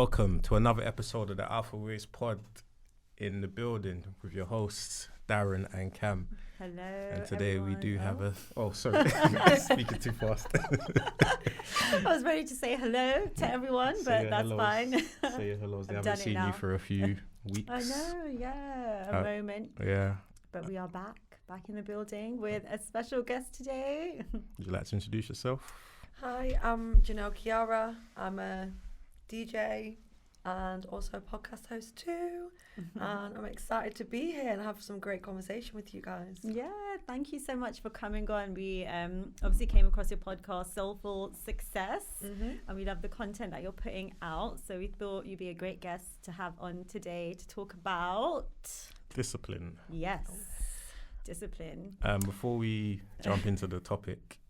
welcome to another episode of the Alphawaves pod in the building with your hosts, Darren and Kam. Hello, and today everyone. we do have a... Oh, sorry. Speaking too fast. I was ready to say hello to everyone, but that's hellos. fine. Say your hellos. They I've haven't done it seen you now. for a few weeks. I know, yeah, a moment. Yeah. But we are back in the building with a special guest today. Would you like to introduce yourself? Hi, I'm Janelle Chiara. I'm a DJ and also a podcast host too. And I'm excited to be here and have some great conversation with you guys. Yeah, thank you so much for coming on. We obviously came across your podcast, Soulful Success, and we love the content that you're putting out. So we thought you'd be a great guest to have on today to talk about... Discipline. Yes, discipline. Before we jump into the topic,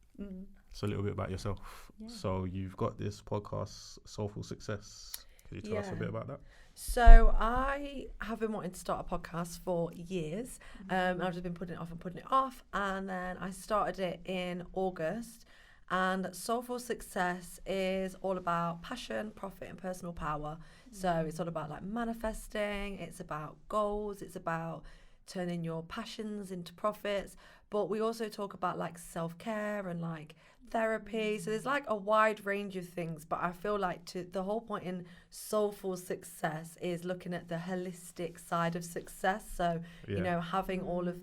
it's a little bit about yourself. Yeah. So you've got this podcast, Soulful Success. Could you tell us a bit about that? So I have been wanting to start a podcast for years. I've just been putting it off. And then I started it in August. And Soulful Success is all about passion, profit, and personal power. So it's all about like manifesting. It's about goals. It's about turning your passions into profits. But we also talk about like self-care and like therapy. So there's like a wide range of things. But I feel like the whole point in Soulful Success is looking at the holistic side of success. So, you know, having all of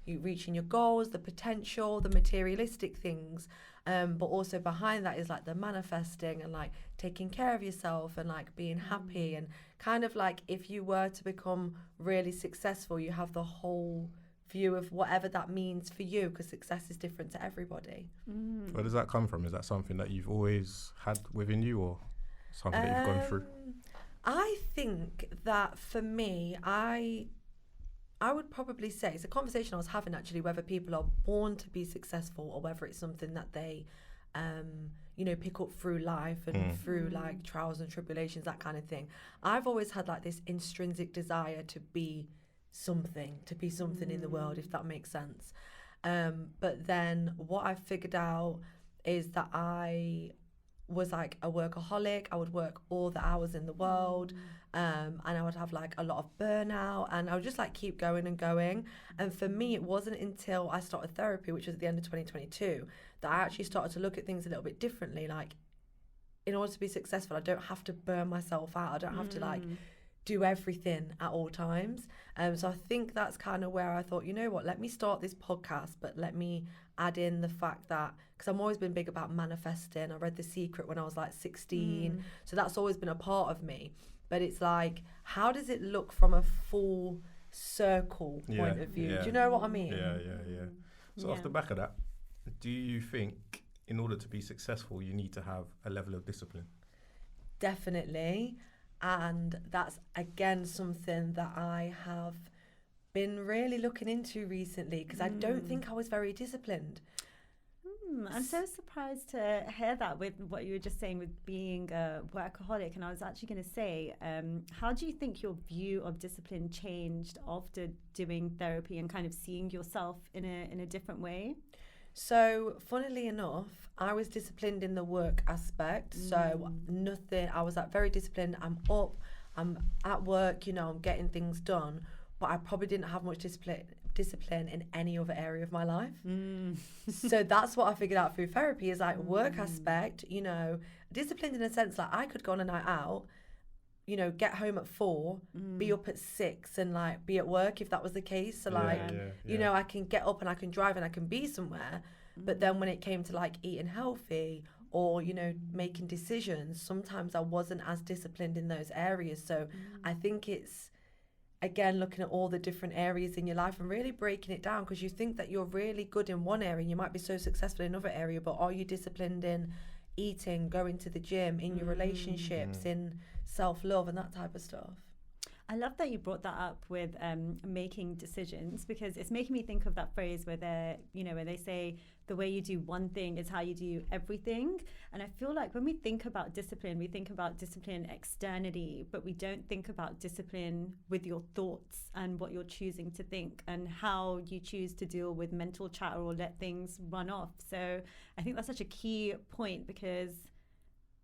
you reaching your goals, the potential, the materialistic things. But also behind that is like the manifesting and like taking care of yourself and like being happy and kind of like if you were to become really successful, you have the whole view of whatever that means for you, because success is different to everybody. Where does that come from? Is that something that you've always had within you or something that you've gone through? I think that for me, I would probably say it's a conversation I was having actually, whether people are born to be successful or whether it's something that they pick up through life and through like trials and tribulations, that kind of thing. I've always had like this intrinsic desire to be something in the world, if that makes sense. But then what I figured out is that I was like a workaholic. I would work all the hours in the world, and I would have like a lot of burnout, and I would just like keep going and going. And for me, it wasn't until I started therapy, which was at the end of 2022, that I actually started to look at things a little bit differently. Like, in order to be successful, I don't have to burn myself out. I don't have to like do everything at all times. So I think that's kind of where I thought, you know what, let me start this podcast, but let me add in the fact that, because I've always been big about manifesting. I read The Secret when I was like 16. So that's always been a part of me. But it's like, how does it look from a full circle point of view? Do you know what I mean? Yeah. So off the back of that, do you think in order to be successful, you need to have a level of discipline? Definitely. And that's, again, something that I have been really looking into recently, because I don't think I was very disciplined. I'm so surprised to hear that with what you were just saying with being a workaholic. And I was actually going to say, how do you think your view of discipline changed after doing therapy and kind of seeing yourself in a different way? So, funnily enough, I was disciplined in the work aspect. So I was like very disciplined. I'm up, I'm at work, I'm getting things done. But I probably didn't have much discipline in any other area of my life. So that's what I figured out through therapy is like work aspect, disciplined in a sense like I could go on a night out, get home at 4, be up at 6 and like be at work if that was the case. So I can get up and I can drive and I can be somewhere. But then when it came to like eating healthy or, making decisions, sometimes I wasn't as disciplined in those areas. So I think it's, again, looking at all the different areas in your life and really breaking it down, because you think that you're really good in one area and you might be so successful in another area, but are you disciplined in eating, going to the gym, in your relationships, in self-love and that type of stuff? I love that you brought that up with making decisions, because it's making me think of that phrase where they say the way you do one thing is how you do everything. And I feel like when we think about discipline, we think about discipline externally, but we don't think about discipline with your thoughts and what you're choosing to think and how you choose to deal with mental chatter or let things run off. So I think that's such a key point, because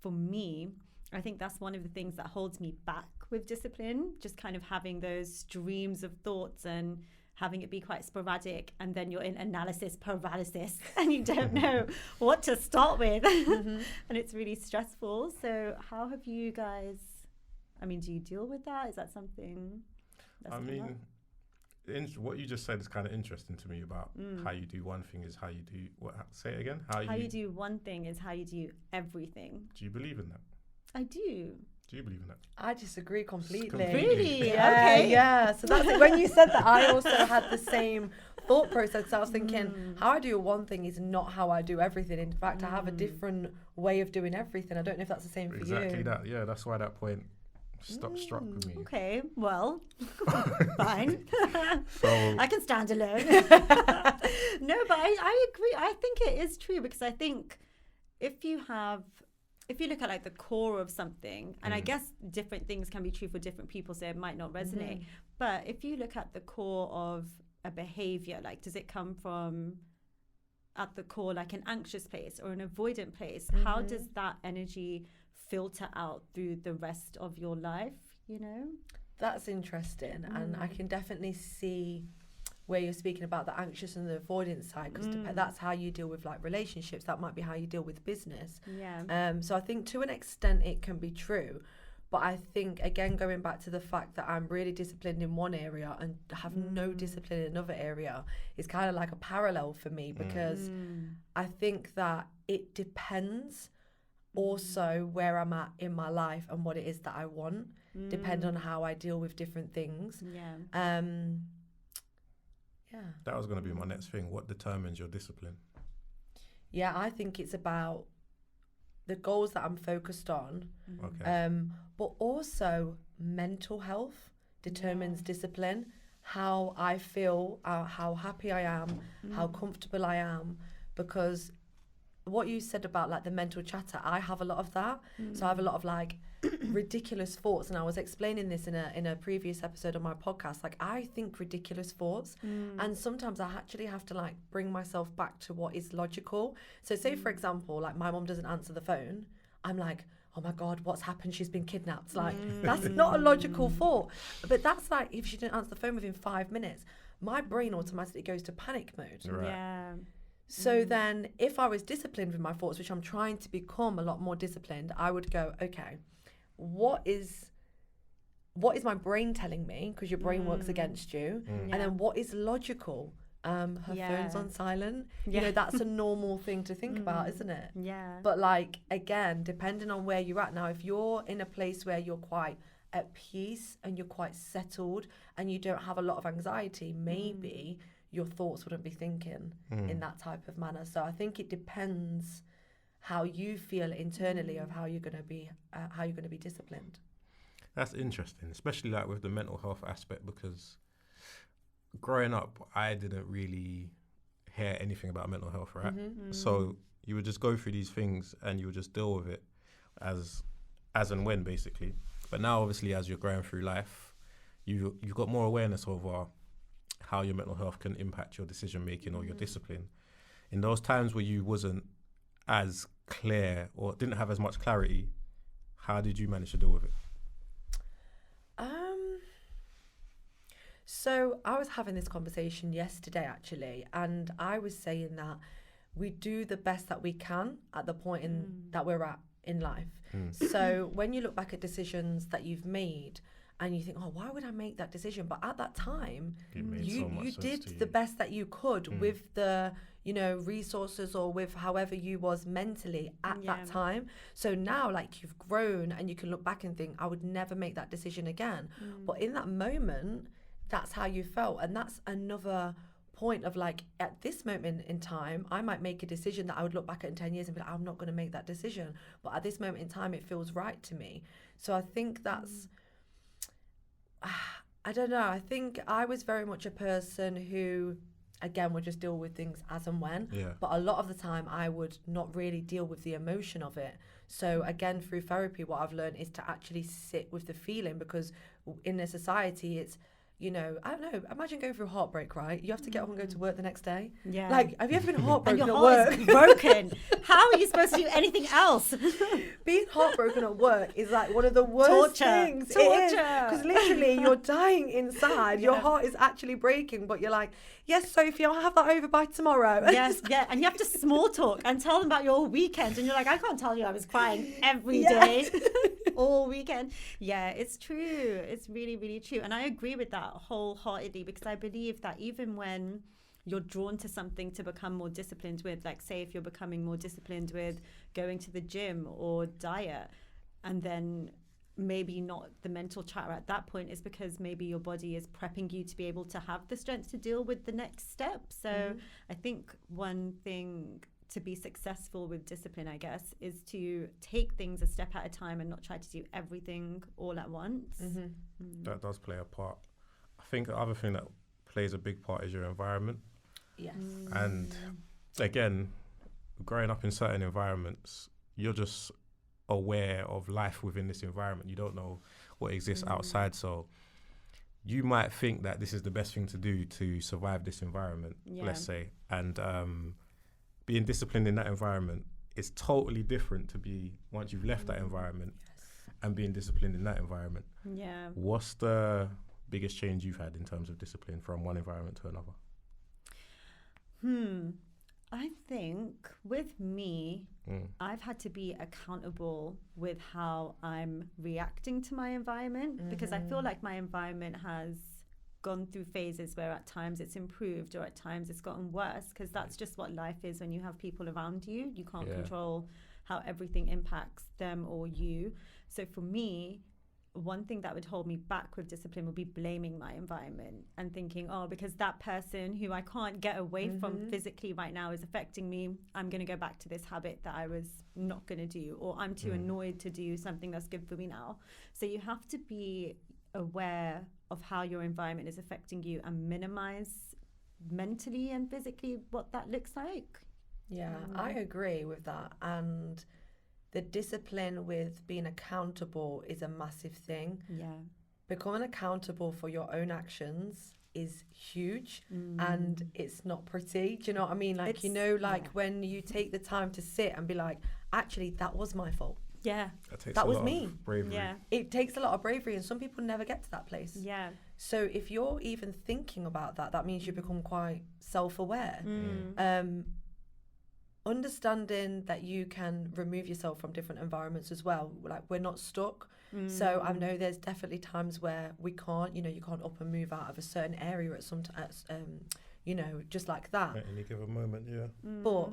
for me, I think that's one of the things that holds me back with discipline, just kind of having those streams of thoughts and having it be quite sporadic, and then you're in analysis paralysis and you don't know what to start with. And it's really stressful. So how have you guys, I mean, do you deal with that? Is that something that's what you just said is kind of interesting to me about how you do one thing is how you do, say it again? How you do one thing is how you do everything. Do you believe in that? I do. Do you believe in that? I disagree completely. Really? Yeah, Okay. yeah. So that's it. When you said that, I also had the same thought process. I was thinking, how I do one thing is not how I do everything. In fact, I have a different way of doing everything. I don't know if that's the same for you. Exactly that. Yeah, that's why that point struck with me. Okay, well, fine. So I can stand alone. No, but I agree. I think it is true, because I think if you look at like the core of something, and I guess different things can be true for different people, so it might not resonate. But if you look at the core of a behavior, like, does it come from at the core like an anxious place or an avoidant place? How does that energy filter out through the rest of your life, you know? That's interesting. And I can definitely see where you're speaking about the anxious and the avoidance side, because that's how you deal with like relationships. That might be how you deal with business. So I think to an extent it can be true, but I think again, going back to the fact that I'm really disciplined in one area and have no discipline in another area is kind of like a parallel for me, because I think that it depends also where I'm at in my life and what it is that I want, depend on how I deal with different things. That was going to be my next thing. What determines your discipline? Yeah, I think it's about the goals that I'm focused on. But also mental health determines discipline. How I feel, how happy I am, how comfortable I am. Because what you said about like the mental chatter, I have a lot of that. So I have a lot of like ridiculous thoughts, and I was explaining this in a previous episode of my podcast. Like, I think ridiculous thoughts, and sometimes I actually have to like bring myself back to what is logical. So say for example, like my mom doesn't answer the phone, I'm like, oh my god, what's happened? She's been kidnapped. Like, that's not a logical thought, but that's like, if she didn't answer the phone within 5 minutes, my brain automatically goes to panic mode. So then if I was disciplined with my thoughts, which I'm trying to become a lot more disciplined, I would go, okay, what is my brain telling me? Because your brain works against you. And then what is logical? Her phone's on silent. You know, that's a normal thing to think about, isn't it? But like, again, depending on where you're at now, if you're in a place where you're quite at peace and you're quite settled and you don't have a lot of anxiety, maybe your thoughts wouldn't be thinking in that type of manner. So I think it depends how you feel internally of how you're going to be disciplined. That's interesting, especially like with the mental health aspect, because growing up I didn't really hear anything about mental health, right? So you would just go through these things and you would just deal with it as and when, basically. But now obviously as you're going through life, you've got more awareness over how your mental health can impact your decision making or your discipline. In those times where you wasn't as clear or didn't have as much clarity, how did you manage to deal with it? So I was having this conversation yesterday actually, and I was saying that we do the best that we can at the point that we're at in life. So when you look back at decisions that you've made and you think, oh, why would I make that decision? But at that time, you did the best that you could with the, you know, resources or with however you was mentally at that time. So now, like, you've grown and you can look back and think, I would never make that decision again. But in that moment, that's how you felt. And that's another point of like, at this moment in time, I might make a decision that I would look back at in 10 years and be like, I'm not going to make that decision. But at this moment in time, it feels right to me. So I think that's, I don't know. I think I was very much a person who, again, would just deal with things as and when. But a lot of the time, I would not really deal with the emotion of it. So again, through therapy, what I've learned is to actually sit with the feeling, because in a society, it's, you know, I don't know, imagine going through heartbreak, right? You have to get up and go to work the next day. Yeah. Like, have you ever been heartbroken and your at heart work? is broken. How are you supposed to do anything else? Being heartbroken at work is like one of the worst things. Because literally you're dying inside. Your heart is actually breaking, but you're like, yes, Sophie, I'll have that over by tomorrow. Yes, yeah. And you have to small talk and tell them about your weekend. And you're like, I can't tell you I was crying every day. All weekend. Yeah, it's true. It's really, really true. And I agree with that wholeheartedly, because I believe that even when you're drawn to something to become more disciplined with, like say if you're becoming more disciplined with going to the gym or diet, and then maybe not the mental chatter at that point, is because maybe your body is prepping you to be able to have the strength to deal with the next step. So I think one thing to be successful with discipline, I guess, is to take things a step at a time and not try to do everything all at once. That does play a part. I think the other thing that plays a big part is your environment. Yes. And again, growing up in certain environments, you're just aware of life within this environment. You don't know what exists outside. So you might think that this is the best thing to do to survive this environment, let's say. And being disciplined in that environment is totally different to be once you've left that environment and being disciplined in that environment. Yeah. What's the biggest change you've had in terms of discipline from one environment to another? I think with me, I've had to be accountable with how I'm reacting to my environment, because I feel like my environment has gone through phases where at times it's improved or at times it's gotten worse, because that's just what life is when you have people around you. You can't control how everything impacts them or you. So for me, one thing that would hold me back with discipline would be blaming my environment and thinking, oh, because that person who I can't get away from physically right now is affecting me, I'm going to go back to this habit that I was not going to do, or I'm too annoyed to do something that's good for me now. So you have to be aware of how your environment is affecting you and minimize mentally and physically what that looks like. Yeah, I agree with that. And the discipline with being accountable is a massive thing. Yeah. Becoming accountable for your own actions is huge, and it's not pretty. Do you know what I mean? Like, it's, you know, like when you take the time to sit and be like, actually, that was my fault. Yeah. That was me. Bravery. Yeah. It takes a lot of bravery, and some people never get to that place. Yeah. So if you're even thinking about that, that means you become quite self-aware. Understanding that you can remove yourself from different environments as well. Like, we're not stuck. So I know there's definitely times where we can't, you know, you can't up and move out of a certain area at some you know, just like that. At any given moment, But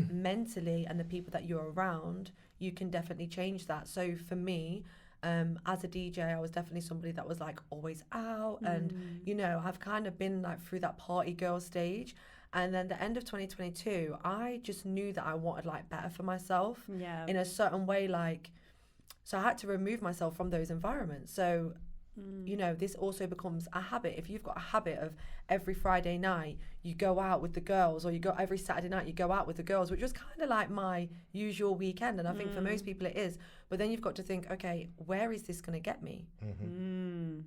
mentally, and the people that you're around, you can definitely change that. So for me, as a DJ, I was definitely somebody that was like always out, and you know, I've kind of been like through that party girl stage. And then the end of 2022, I just knew that I wanted like better for myself in a certain way. Like, so I had to remove myself from those environments. So, you know, this also becomes a habit. If you've got a habit of every Friday night, you go out with the girls, or you go every Saturday night, you go out with the girls, which was kind of like my usual weekend. And I think for most people it is. But then you've got to think, okay, where is this going to get me?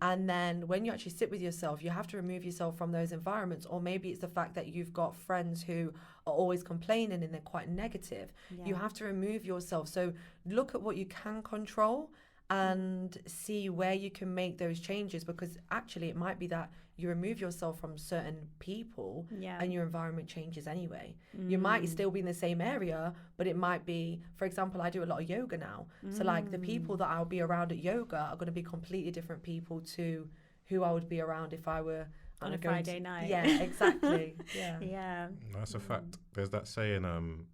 And then when you actually sit with yourself, you have to remove yourself from those environments. Or maybe it's the fact that you've got friends who are always complaining and they're quite negative. You have to remove yourself. So look at what you can control and see where you can make those changes, because actually it might be that you remove yourself from certain people and your environment changes anyway. You might still be in the same area, but it might be, for example, I do a lot of yoga now. So like the people that I'll be around at yoga are going to be completely different people to who I would be around if I were on a Friday night. Yeah, exactly. Yeah. That's a fact. There's that saying,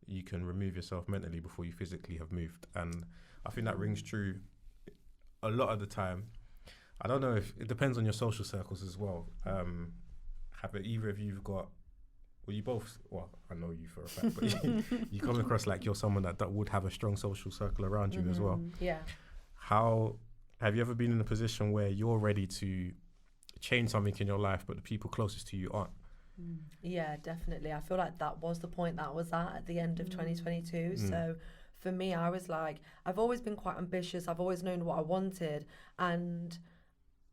you can remove yourself mentally before you physically have moved. And I think that rings true a lot of the time. I don't know if it depends on your social circles as well. Have either of you've got, well, you both, well, I know you for a fact, but you come across like you're someone that would have a strong social circle around you as well. Yeah. How have you ever been in a position where you're ready to change something in your life, but the people closest to you aren't? Yeah, definitely. I feel like that was the point that I was at the end of 2022. So for me, I was like, I've always been quite ambitious. I've always known what I wanted. And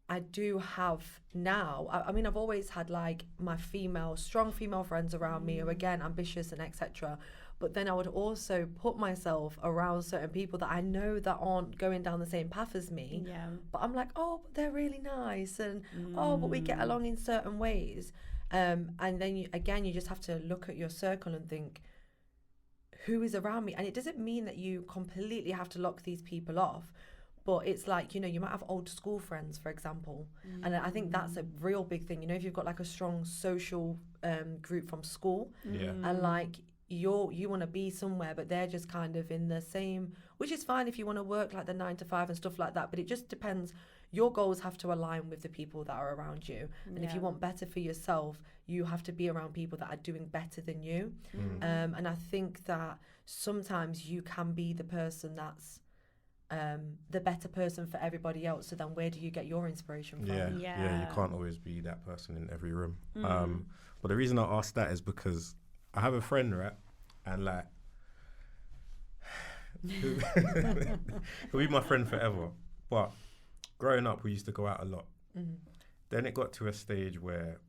I do have now, I mean, I've always had like my strong female friends around me who are, again, ambitious and etc. But then I would also put myself around certain people that I know that aren't going down the same path as me. Yeah. But I'm like, oh, but they're really nice. And, oh, but we get along in certain ways. And then, you just have to look at your circle and think, who is around me? And it doesn't mean that you completely have to lock these people off. But it's like, you know, you might have old school friends, for example. And I think that's a real big thing. You know, if you've got like a strong social group from school, and like you want to be somewhere, but they're just kind of in the same, which is fine if you want to work like the 9 to 5 and stuff like that. But it just depends. Your goals have to align with the people that are around you. And if you want better for yourself, you have to be around people that are doing better than you. And I think that sometimes you can be the person that's the better person for everybody else. So then where do you get your inspiration from? Yeah, you can't always be that person in every room. But the reason I asked that is because I have a friend, right? And like, he'll be my friend forever. But growing up, we used to go out a lot. Then it got to a stage where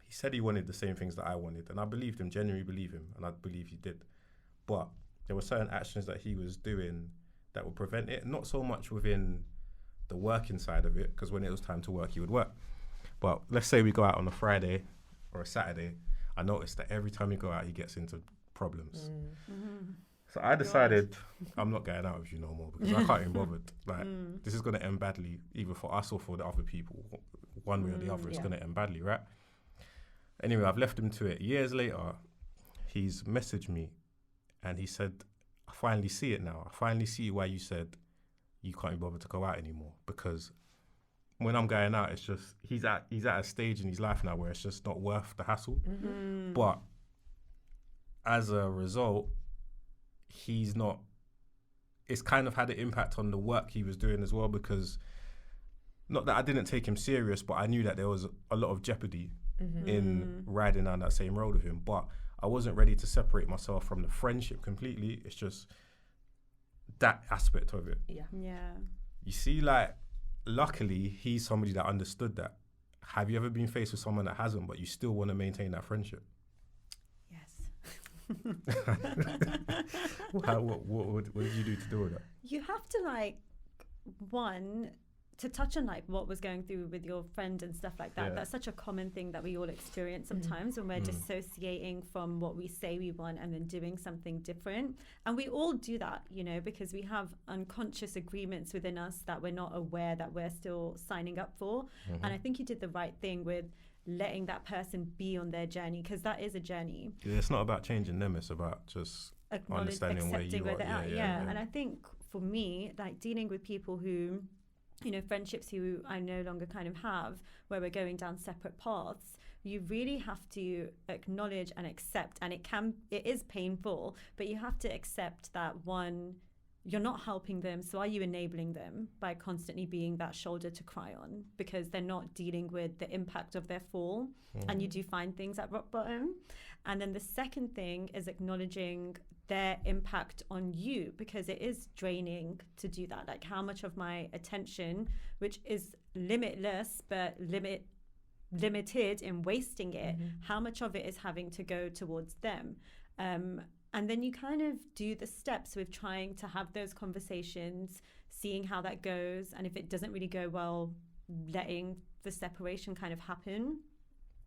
he said he wanted the same things that I wanted. And I believed him, genuinely believe him. And I believe he did. But there were certain actions that he was doing that would prevent it. Not so much within the working side of it, because when it was time to work, he would work. But let's say we go out on a Friday or a Saturday. I noticed that every time we go out, he gets into problems. So I decided I'm not going out with you no more because I can't be bothered. Like, this is going to end badly, either for us or for the other people. One way or the other, it's going to end badly, right? Anyway, I've left him to it. Years later, he's messaged me and he said, I finally see it now. I finally see why you said you can't be bothered to go out anymore. Because when I'm going out, it's just, he's at a stage in his life now where it's just not worth the hassle. But as a result, it's kind of had an impact on the work he was doing as well, because not that I didn't take him serious, but I knew that there was a lot of jeopardy in riding down that same road with him. But I wasn't ready to separate myself from the friendship completely. It's just that aspect of it. Yeah. You see, like, luckily, he's somebody that understood that. Have you ever been faced with someone that hasn't, but you still want to maintain that friendship? What did you do to do with that? You have to, like, to touch on like what was going through with your friend and stuff like that. That's such a common thing that we all experience sometimes when we're dissociating from what we say we want and then doing something different. And we all do that, you know, because we have unconscious agreements within us that we're not aware that we're still signing up for. And I think you did the right thing with letting that person be on their journey, because that is a journey. It's not about changing them, it's about just understanding where you are. And I think for me, like, dealing with people who, you know, friendships who I no longer kind of have, where we're going down separate paths, you really have to acknowledge and accept, and it is painful, but you have to accept that, one, you're not helping them, so are you enabling them by constantly being that shoulder to cry on, because they're not dealing with the impact of their fall, and you do find things at rock bottom. And then the second thing is acknowledging their impact on you, because it is draining to do that. Like, how much of my attention, which is limitless but limited in wasting it, how much of it is having to go towards them? And then you kind of do the steps with trying to have those conversations, seeing how that goes, and if it doesn't really go well, letting the separation kind of happen.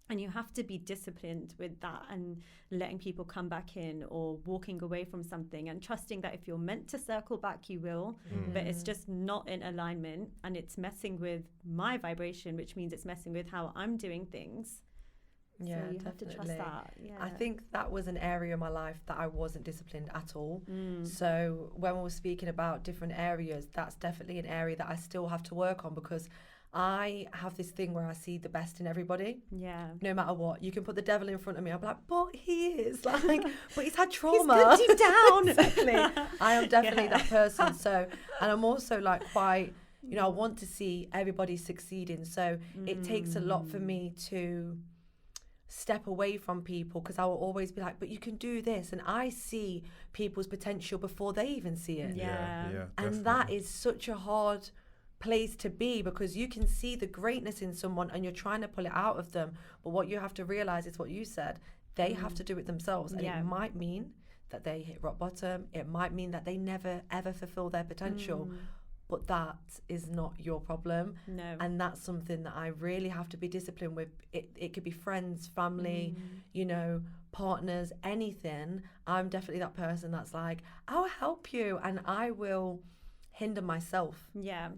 And you have to be disciplined with that and letting people come back in or walking away from something and trusting that if you're meant to circle back, you will, but it's just not in alignment and it's messing with my vibration, which means it's messing with how I'm doing things. Yeah, so you definitely. have to trust that. Yeah. I think that was an area of my life that I wasn't disciplined at all. So when we were speaking about different areas, that's definitely an area that I still have to work on, because I have this thing where I see the best in everybody. Yeah. No matter what. You can put the devil in front of me. I'm like, but he is. Like, but he's had trauma. He's good deep down. Exactly. I am definitely that person. So, and I'm also like quite, you know, I want to see everybody succeeding. So it takes a lot for me to step away from people, because I will always be like, but you can do this. And I see people's potential before they even see it. Yeah. And that is such a hard place to be, because you can see the greatness in someone and you're trying to pull it out of them. But what you have to realize is what you said, they have to do it themselves. And it might mean that they hit rock bottom. It might mean that they never, ever fulfill their potential. But that is not your problem. No. And that's something that I really have to be disciplined with. It could be friends, family, you know, partners, anything. I'm definitely that person that's like, I'll help you, and I will hinder myself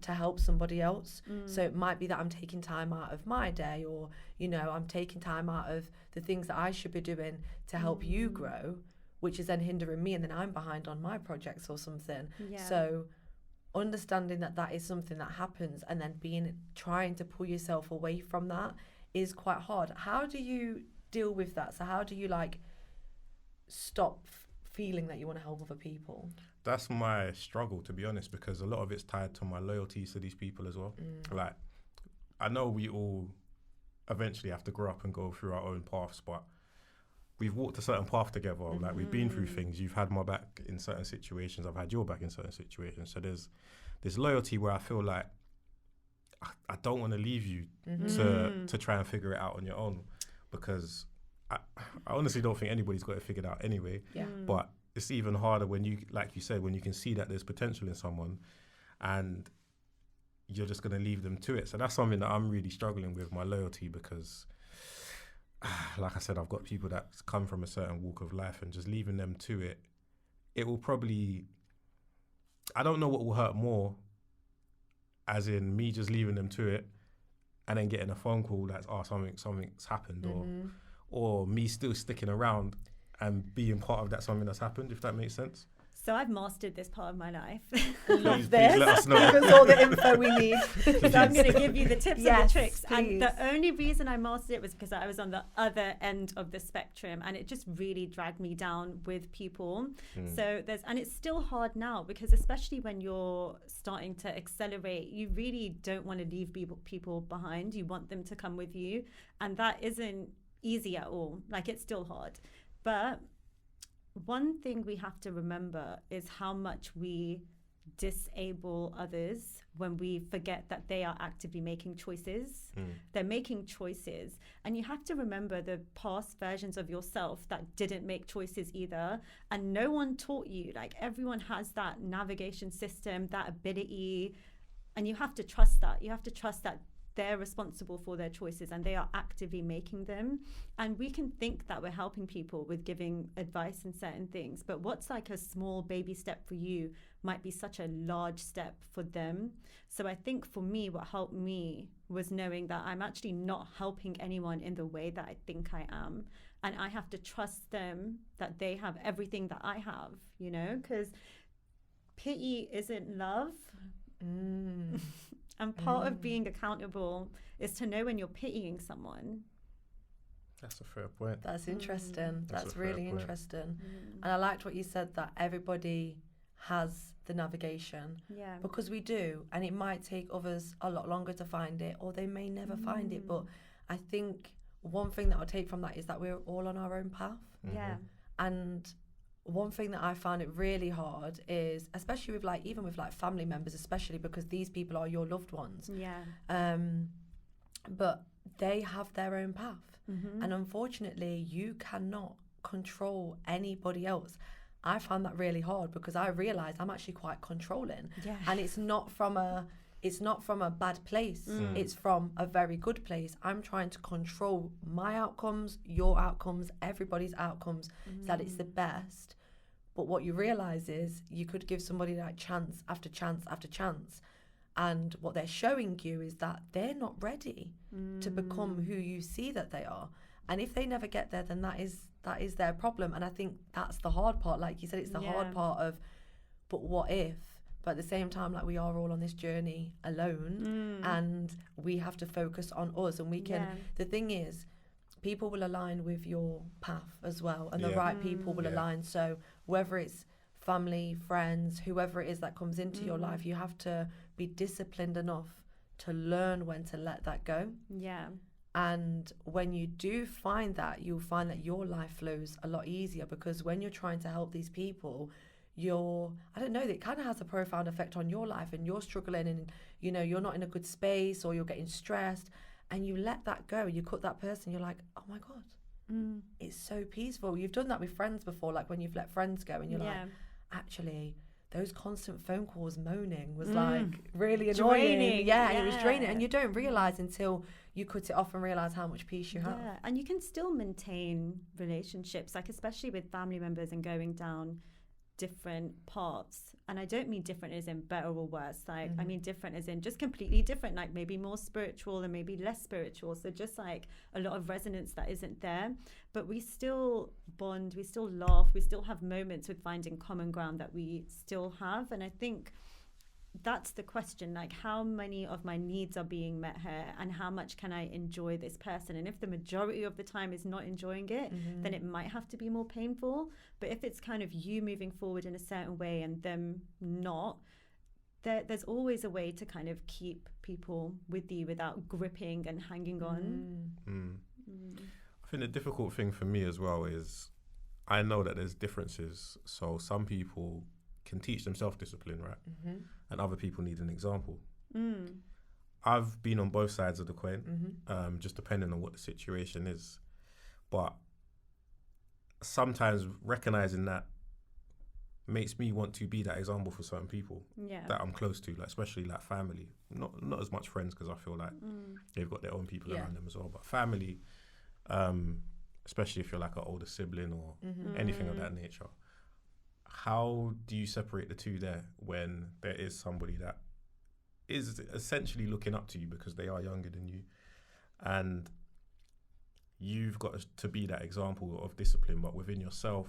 to help somebody else. So it might be that I'm taking time out of my day, or, you know, I'm taking time out of the things that I should be doing to help you grow, which is then hindering me, and then I'm behind on my projects or something. So understanding that that is something that happens, and then trying to pull yourself away from that is quite hard. How do you deal with that? So how do you like stop feeling that you want to help other people? That's my struggle, to be honest, because a lot of it's tied to my loyalties to these people as well. Like, I know we all eventually have to grow up and go through our own paths, but we've walked a certain path together. Like, we've been through things. You've had my back in certain situations. I've had your back in certain situations. So there's loyalty where I feel like I don't want to leave you to try and figure it out on your own, because I honestly don't think anybody's got it figured out anyway. But it's even harder when you, like you said, when you can see that there's potential in someone and you're just going to leave them to it. So that's something that I'm really struggling with, my loyalty, because like I said, I've got people that come from a certain walk of life, and just leaving them to it, it will probably, I don't know what will hurt more, as in me just leaving them to it and then getting a phone call that's, something's happened, or me still sticking around and being part of that something that's happened, if that makes sense. So I've mastered this part of my life. Love this. Please let us know. Give us all the info we need. So I'm going to give you the tips and the tricks. Please. And the only reason I mastered it was because I was on the other end of the spectrum, and it just really dragged me down with people. So and it's still hard now, because especially when you're starting to accelerate, you really don't want to leave people behind. You want them to come with you. And that isn't easy at all. Like, it's still hard. But one thing we have to remember is how much we disable others when we forget that they are actively making choices. They're making choices. And you have to remember the past versions of yourself that didn't make choices either. And no one taught you. Like, everyone has that navigation system, that ability. And you have to trust that. You have to trust that they're responsible for their choices and they are actively making them. And we can think that we're helping people with giving advice and certain things, but what's like a small baby step for you might be such a large step for them. So I think for me, what helped me was knowing that I'm actually not helping anyone in the way that I think I am. And I have to trust them that they have everything that I have, you know, because pity isn't love. And part of being accountable is to know when you're pitying someone. That's a fair point. That's interesting. That's a really fair point. interesting. And I liked what you said, that everybody has the navigation. Yeah. Because we do. And it might take others a lot longer to find it, or they may never find it. But I think one thing that I'll take from that is that we're all on our own path. Yeah. And one thing that I found it really hard is, especially with like, even with like family members, especially because these people are your loved ones. Yeah. But they have their own path. And unfortunately, you cannot control anybody else. I found that really hard because I realized I'm actually quite controlling. Yeah. And it's not from a bad place. It's from a very good place. I'm trying to control my outcomes, your outcomes, everybody's outcomes, so that it's the best. But what you realize is you could give somebody like chance after chance after chance. And what they're showing you is that they're not ready to become who you see that they are. And if they never get there, then that is their problem. And I think that's the hard part. Like you said, it's the hard part of, but what if? But at the same time, like, we are all on this journey alone, and we have to focus on us. And we can, the thing is, people will align with your path as well, and the right people will align. So whether it's family, friends, whoever it is that comes into your life, you have to be disciplined enough to learn when to let that go. Yeah. And when you do find that, you'll find that your life flows a lot easier, because when you're trying to help these people, I don't know, it kind of has a profound effect on your life, and you're struggling and, you know, you're not in a good space or you're getting stressed, and you let that go, you cut that person, you're like, oh my God, it's so peaceful. You've done that with friends before, like when you've let friends go and you're like, actually, those constant phone calls moaning was like really annoying. Draining. Yeah, and it was draining. And you don't realise until you cut it off and realise how much peace you have. Yeah, and you can still maintain relationships, like especially with family members and going down different paths. And I don't mean different as in better or worse. Like I mean different as in just completely different, like maybe more spiritual and maybe less spiritual. So just like a lot of resonance that isn't there. But we still bond, we still laugh, we still have moments with finding common ground that we still have. And I think that's the question, like how many of my needs are being met here and how much can I enjoy this person? And if the majority of the time is not enjoying it, then it might have to be more painful. But if it's kind of you moving forward in a certain way and them not, there's always a way to kind of keep people with you without gripping and hanging on. I think the difficult thing for me as well is I know that there's differences. So some people can teach them self-discipline, right? And other people need an example. I've been on both sides of the coin, just depending on what the situation is. But sometimes recognizing that makes me want to be that example for certain people that I'm close to, like especially like family. Not as much friends, because I feel like they've got their own people around them as well. But family, especially if you're like an older sibling or anything of that nature. How do you separate the two there when there is somebody that is essentially looking up to you because they are younger than you, and you've got to be that example of discipline, but within yourself,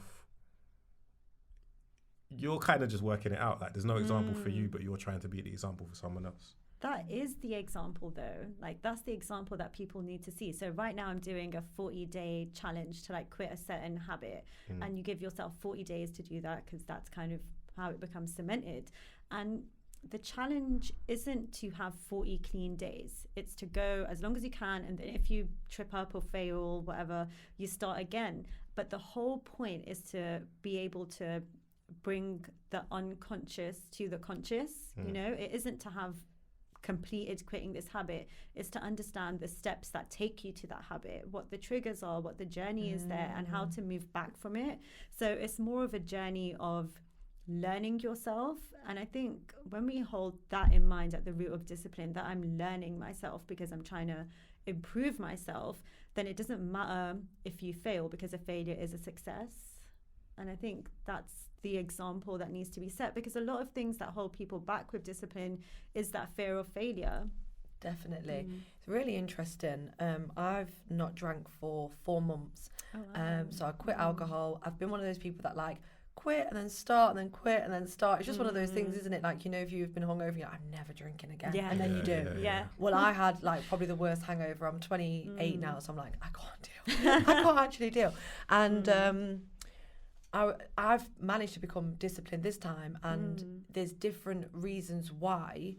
you're kind of just working it out. Like there's no example for you, but you're trying to be the example for someone else. That is the example though. Like that's the example that people need to see. So right now I'm doing a 40-day challenge to like quit a certain habit, and you give yourself 40 days to do that because that's kind of how it becomes cemented. And the challenge isn't to have 40 clean days. It's to go as long as you can, and then if you trip up or fail, whatever, you start again. But the whole point is to be able to bring the unconscious to the conscious. You know, it isn't to have completed quitting this habit. Is to understand the steps that take you to that habit, what the triggers are, what the journey is there, and how to move back from it. So it's more of a journey of learning yourself. And I think when we hold that in mind at the root of discipline, that I'm learning myself because I'm trying to improve myself, then it doesn't matter if you fail, because a failure is a success. And I think that's the example that needs to be set, because a lot of things that hold people back with discipline is that fear of failure. Definitely. It's really interesting. I've not drank for 4 months. Oh, wow. So I quit alcohol. I've been one of those people that like quit and then start and then quit and then start. It's just one of those things, isn't it? Like, you know, if you've been hungover, you're like, I'm never drinking again. Yeah. And then you do. Yeah. Well, I had like probably the worst hangover. I'm 28 now, so I'm like, I can't deal. I can't actually deal. And I've managed to become disciplined this time, and there's different reasons why.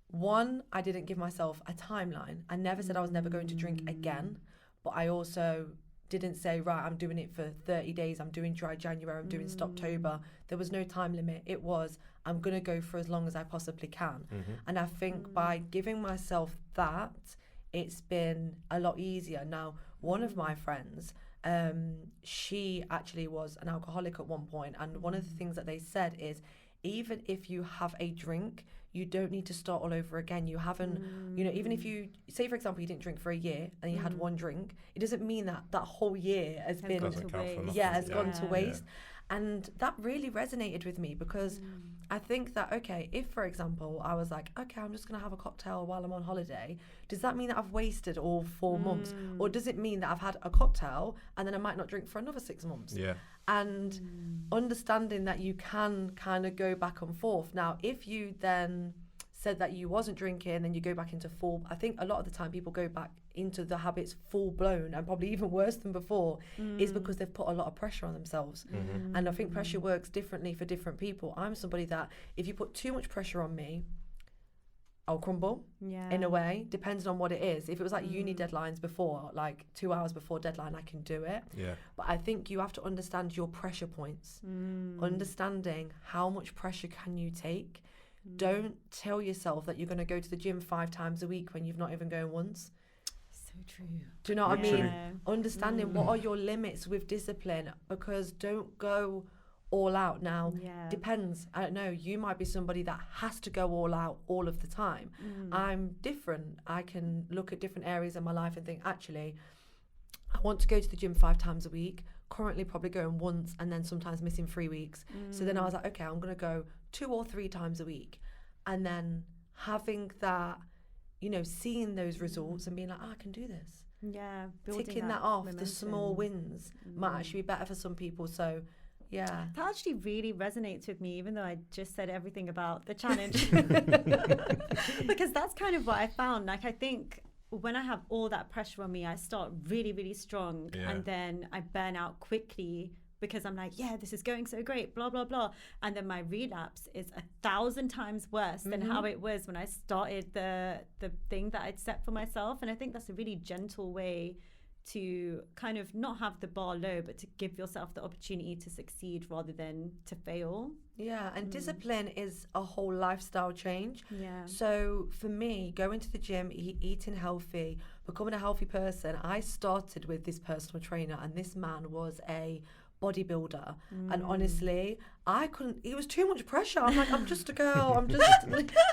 One, I didn't give myself a timeline. I never said I was never going to drink again, but I also didn't say, right, I'm doing it for 30 days, I'm doing dry January, I'm doing Stoptober. There was no time limit. It was, I'm going to go for as long as I possibly can. And I think by giving myself that, it's been a lot easier. Now, one of my friends, she actually was an alcoholic at one point, and one of the things that they said is, even if you have a drink, you don't need to start all over again. You haven't, you know, even if you, say for example, you didn't drink for a year and you had one drink, it doesn't mean that that whole year has been, gone to waste. has gone to waste. And that really resonated with me, because I think that, okay, if, for example, I was like, okay, I'm just going to have a cocktail while I'm on holiday, does that mean that I've wasted all 4 months? Or does it mean that I've had a cocktail and then I might not drink for another 6 months? Yeah. And understanding that you can kind of go back and forth. Now, if you then said that you wasn't drinking, then you go back into full, I think a lot of the time people go back into the habits full blown, and probably even worse than before, is because they've put a lot of pressure on themselves. And I think pressure works differently for different people. I'm somebody that if you put too much pressure on me, I'll crumble in a way, depending on what it is. If it was like uni deadlines before, like 2 hours before deadline, I can do it. Yeah. But I think you have to understand your pressure points. Understanding how much pressure can you take. Don't tell yourself that you're going to go to the gym 5 times a week when you've not even going once. So true. Do you know what I mean? True. Understanding what are your limits with discipline, because don't go all out. Now, depends. I don't know. You might be somebody that has to go all out all of the time. I'm different. I can look at different areas in my life and think, actually, I want to go to the gym 5 times a week. Currently probably going once and then sometimes missing 3 weeks. So then I was like, okay, I'm going to go 2 or 3 times a week. And then having that, you know, seeing those results and being like, I can do this. Yeah. Ticking that off, momentum. The small wins might actually be better for some people. So, yeah. That actually really resonates with me, even though I just said everything about the challenge. Because that's kind of what I found. Like, I think when I have all that pressure on me, I start really, really strong. And then I burn out quickly because I'm like, yeah, this is going so great, blah, blah, blah. And then my relapse is 1,000 times worse than how it was when I started the thing that I'd set for myself. And I think that's a really gentle way to kind of not have the bar low, but to give yourself the opportunity to succeed rather than to fail. Yeah, and discipline is a whole lifestyle change. Yeah. So for me, going to the gym, eating healthy, becoming a healthy person, I started with this personal trainer, and this man was a bodybuilder. And honestly, I couldn't, it was too much pressure. I'm like, I'm just a girl, I'm just,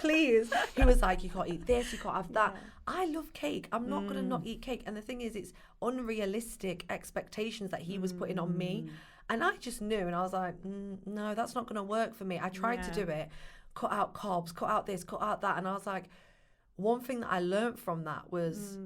please. He was like, you can't eat this, you can't have that. I love cake. I'm not going to not eat cake. And the thing is, it's unrealistic expectations that he was putting on me. And I just knew, and I was like, no, that's not going to work for me. I tried to do it, cut out carbs, cut out this, cut out that. And I was like, one thing that I learned from that was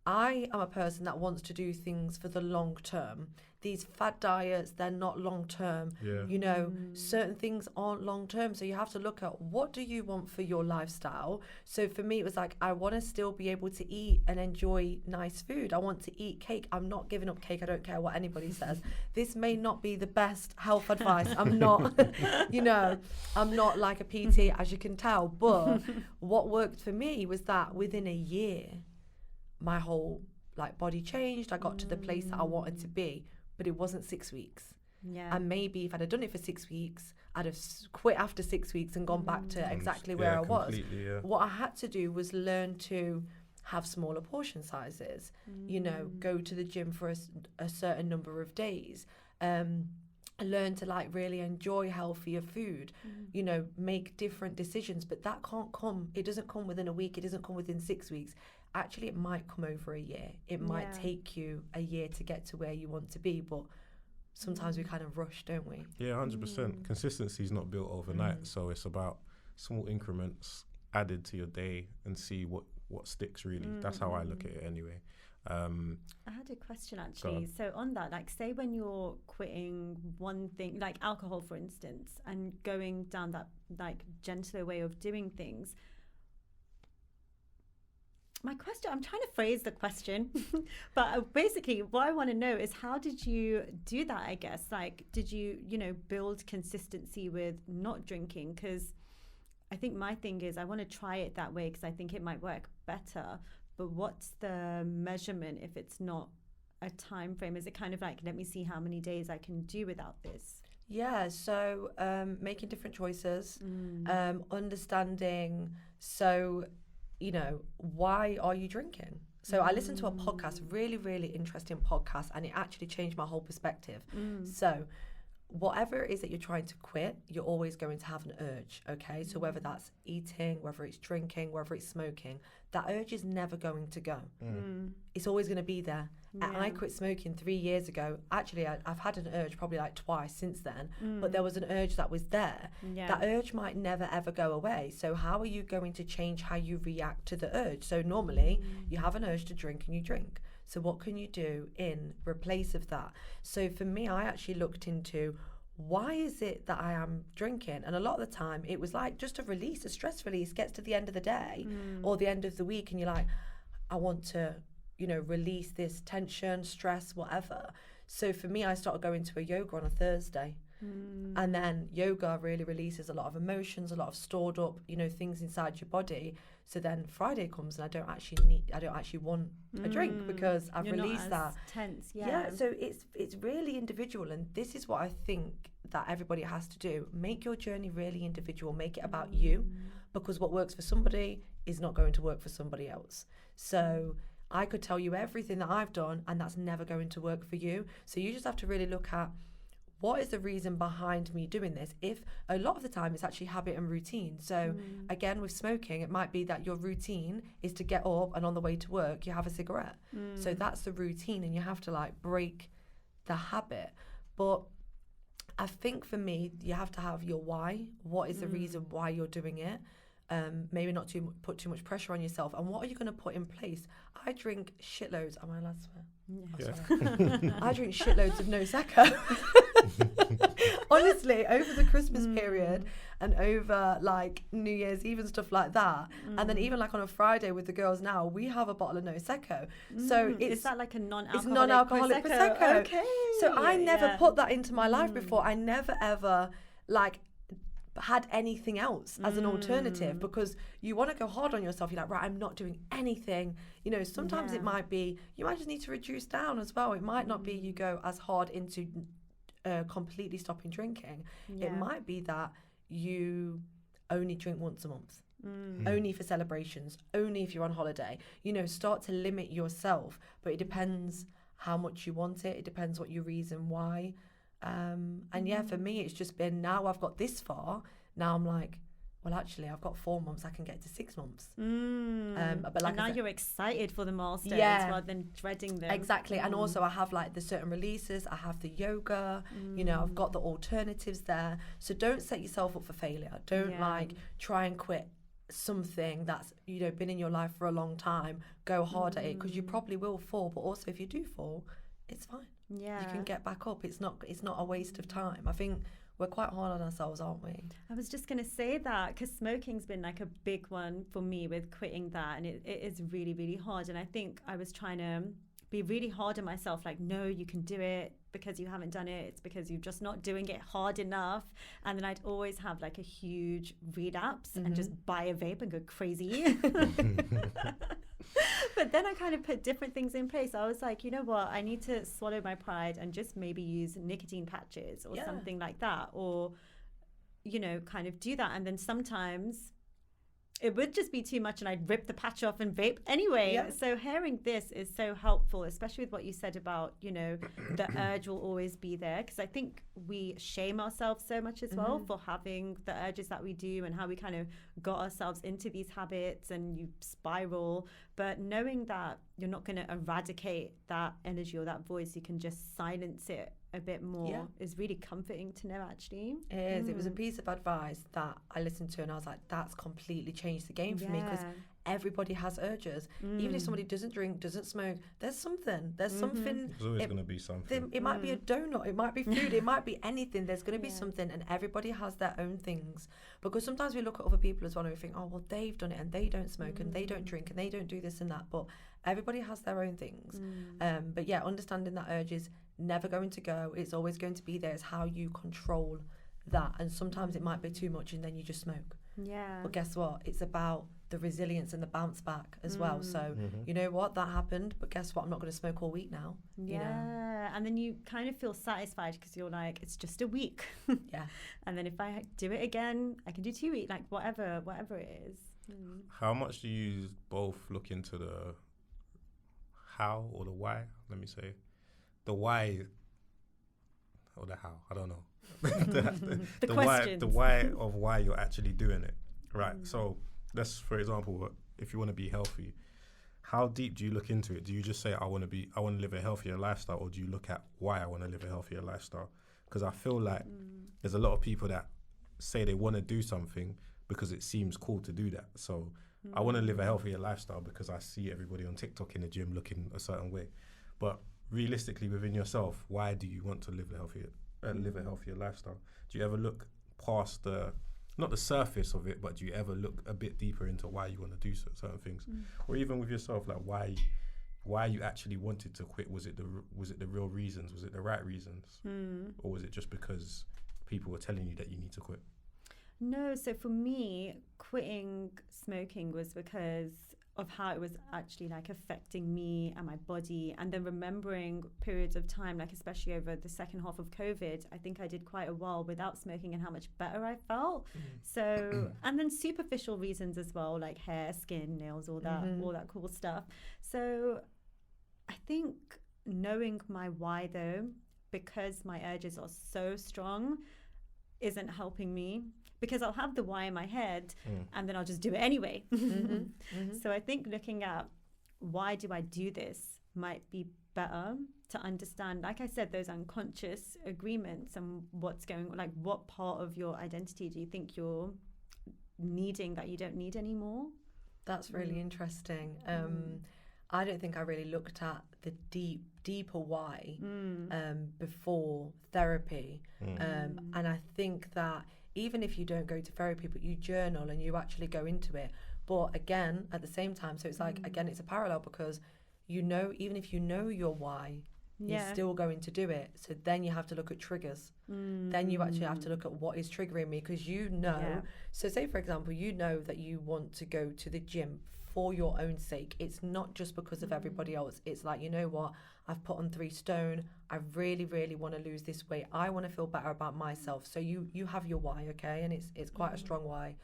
I am a person that wants to do things for the long term. These fad diets, they're not long term. Yeah. You know, certain things aren't long term. So you have to look at, what do you want for your lifestyle? So for me, it was like, I want to still be able to eat and enjoy nice food. I want to eat cake. I'm not giving up cake. I don't care what anybody says. This may not be the best health advice. I'm not, you know, I'm not like a PT, as you can tell. But what worked for me was that within a year, my whole like body changed. I got to the place that I wanted to be. But it wasn't 6 weeks. Yeah. And maybe if I'd have done it for 6 weeks, I'd have quit after 6 weeks and gone back to exactly where I was. Yeah. What I had to do was learn to have smaller portion sizes, you know, go to the gym for a certain number of days, learn to like really enjoy healthier food, you know, make different decisions. But that can't come, it doesn't come within a week, it doesn't come within 6 weeks. Actually, it might come over a year. It might take you a year to get to where you want to be, but sometimes we kind of rush, don't we? Yeah, 100%. Consistency is not built overnight, so it's about small increments added to your day and see what sticks really. That's how I look at it anyway. I had a question actually. So on that, like, say when you're quitting one thing, like alcohol, for instance, and going down that like gentler way of doing things. My question, I'm trying to phrase the question, but basically what I want to know is, how did you do that, I guess? Like, did you, you know, build consistency with not drinking? Because I think my thing is I want to try it that way because I think it might work better. But what's the measurement if it's not a time frame? Is it kind of like, let me see how many days I can do without this? Yeah, so making different choices, understanding, so... you know, why are you drinking? So I listened to a podcast, really, really interesting podcast, and it actually changed my whole perspective. So whatever it is that you're trying to quit, you're always going to have an urge, okay? So whether that's eating, whether it's drinking, whether it's smoking, that urge is never going to go. It's always going to be there. And I quit smoking 3 years ago. Actually, I've had an urge probably like twice since then, but there was an urge that was there. That urge might never ever go away. So how are you going to change how you react to the urge? So normally you have an urge to drink and you drink. So what can you do in replace of that? So for me, I actually looked into, why is it that I am drinking? And a lot of the time it was like just a release, a stress release. Gets to the end of the day or the end of the week and you're like, I want to, you know, release this tension, stress, whatever. So for me, I started going to a yoga on a Thursday. And then yoga really releases a lot of emotions, a lot of stored up, you know, things inside your body. So then Friday comes and I don't actually want a drink because I've You're released not as that. tense, So it's really individual, and this is what I think that everybody has to do. Make your journey really individual. Make it about you, because what works for somebody is not going to work for somebody else. So I could tell you everything that I've done, and that's never going to work for you. So you just have to really look at, what is the reason behind me doing this? If a lot of the time it's actually habit and routine. So again, with smoking, it might be that your routine is to get up and on the way to work, you have a cigarette. So that's the routine, and you have to like break the habit. But I think for me, you have to have your why. What is the reason why you're doing it? Maybe not put too much pressure on yourself. And what are you going to put in place? I drink shitloads. Am I allowed to swear? Yeah. I drink shitloads of no secco. Honestly, over the Christmas period and over like New Year's Eve and stuff like that, and then even like on a Friday with the girls now, we have a bottle of no secco. So is that like a non-alcoholic? It's non-alcoholic prosecco. Okay. So I never put that into my life before. I never ever like had anything else as an alternative, because you want to go hard on yourself. You're like, right, I'm not doing anything. You know, sometimes it might be, you might just need to reduce down as well. It might not be you go as hard into completely stopping drinking. It might be that you only drink once a month, only for celebrations, only if you're on holiday. You know, start to limit yourself, but it depends how much you want it. It depends what your reason why. And yeah, for me, it's just been, now I've got this far. Now I'm like, well, actually, I've got 4 months. I can get to 6 months. But like, and now you're excited for the milestones rather than dreading them. Exactly. And also I have like the certain releases. I have the yoga. You know, I've got the alternatives there. So don't set yourself up for failure. Don't like try and quit something that's, you know, been in your life for a long time. Go hard at it, because you probably will fall. But also if you do fall, it's fine. Yeah, you can get back up. It's not a waste of time. I think we're quite hard on ourselves, aren't we? I was just going to say that, because smoking's been like a big one for me with quitting that, and it is really, really hard. And I think I was trying to be really hard on myself, like, no, you can do it. Because you haven't done it, it's because you're just not doing it hard enough. And then I'd always have like a huge relapse and just buy a vape and go crazy. But then I kind of put different things in place. I was like, you know what, I need to swallow my pride and just maybe use nicotine patches or something like that, or, you know, kind of do that. And then sometimes it would just be too much and I'd rip the patch off and vape anyway. Yeah. So hearing this is so helpful, especially with what you said about, you know, the urge will always be there. Because I think we shame ourselves so much as well for having the urges that we do, and how we kind of got ourselves into these habits and you spiral. But knowing that you're not going to eradicate that energy or that voice, you can just silence it a bit more is really comforting to know, actually. It is. It was a piece of advice that I listened to and I was like, that's completely changed the game for me, because everybody has urges. Even if somebody doesn't drink, doesn't smoke, there's something. There's something. There's always going to be something. It might be a donut, it might be food, it might be anything. There's going to be something, and everybody has their own things. Because sometimes we look at other people as well and we think, oh, well, they've done it and they don't smoke and they don't drink and they don't do this and that. But everybody has their own things. But yeah, understanding that urge is never going to go. It's always going to be there. It's how you control that. And sometimes it might be too much and then you just smoke. Yeah. But guess what? It's about the resilience and the bounce back as well. So you know what, that happened, but guess what, I'm not going to smoke all week now. Yeah. You know? And then you kind of feel satisfied because you're like, it's just a week. Yeah. And then if I do it again, I can do 2 weeks, like whatever it is. How much do you both look into the how or the why? Let me say the why or the how, I don't know. the why of why you're actually doing it, right? So let's, for example, if you want to be healthy, how deep do you look into it? Do you just say I want to live a healthier lifestyle, or do you look at why I want to live a healthier lifestyle? Because I feel like there's a lot of people that say they want to do something because it seems cool to do that. So I want to live a healthier lifestyle because I see everybody on TikTok in the gym looking a certain way. But realistically, within yourself, why do you want to live a healthier lifestyle? Do you ever look past not the surface of it, but do you ever look a bit deeper into why you want to do certain things? Or even with yourself, like why you actually wanted to quit? Was it the real reasons? Was it the right reasons? Or was it just because people were telling you that you need to quit? No, so for me, quitting smoking was because of how it was actually like affecting me and my body, and then remembering periods of time, like especially over the second half of COVID, I think I did quite a while without smoking and how much better I felt. So, and then superficial reasons as well, like hair, skin, nails, all that cool stuff. So I think knowing my why though, because my urges are so strong, isn't helping me, because I'll have the why in my head and then I'll just do it anyway. So I think looking at why do I do this might be better to understand, like I said, those unconscious agreements and what's going on, like what part of your identity do you think you're needing that you don't need anymore? That's really interesting. I don't think I really looked at the deeper why before therapy. And I think that even if you don't go to therapy, but you journal and you actually go into it. But again, at the same time, so it's like, again, it's a parallel, because you know, even if you know your why, you're still going to do it. So then you have to look at triggers. Then you actually have to look at what is triggering me, because you know. So say, for example, you know that you want to go to the gym for your own sake. It's not just because of everybody else. It's like, you know what, I've put on 3 stone. I really, really want to lose this weight. I want to feel better about myself. So you have your why, okay? And it's quite a strong why.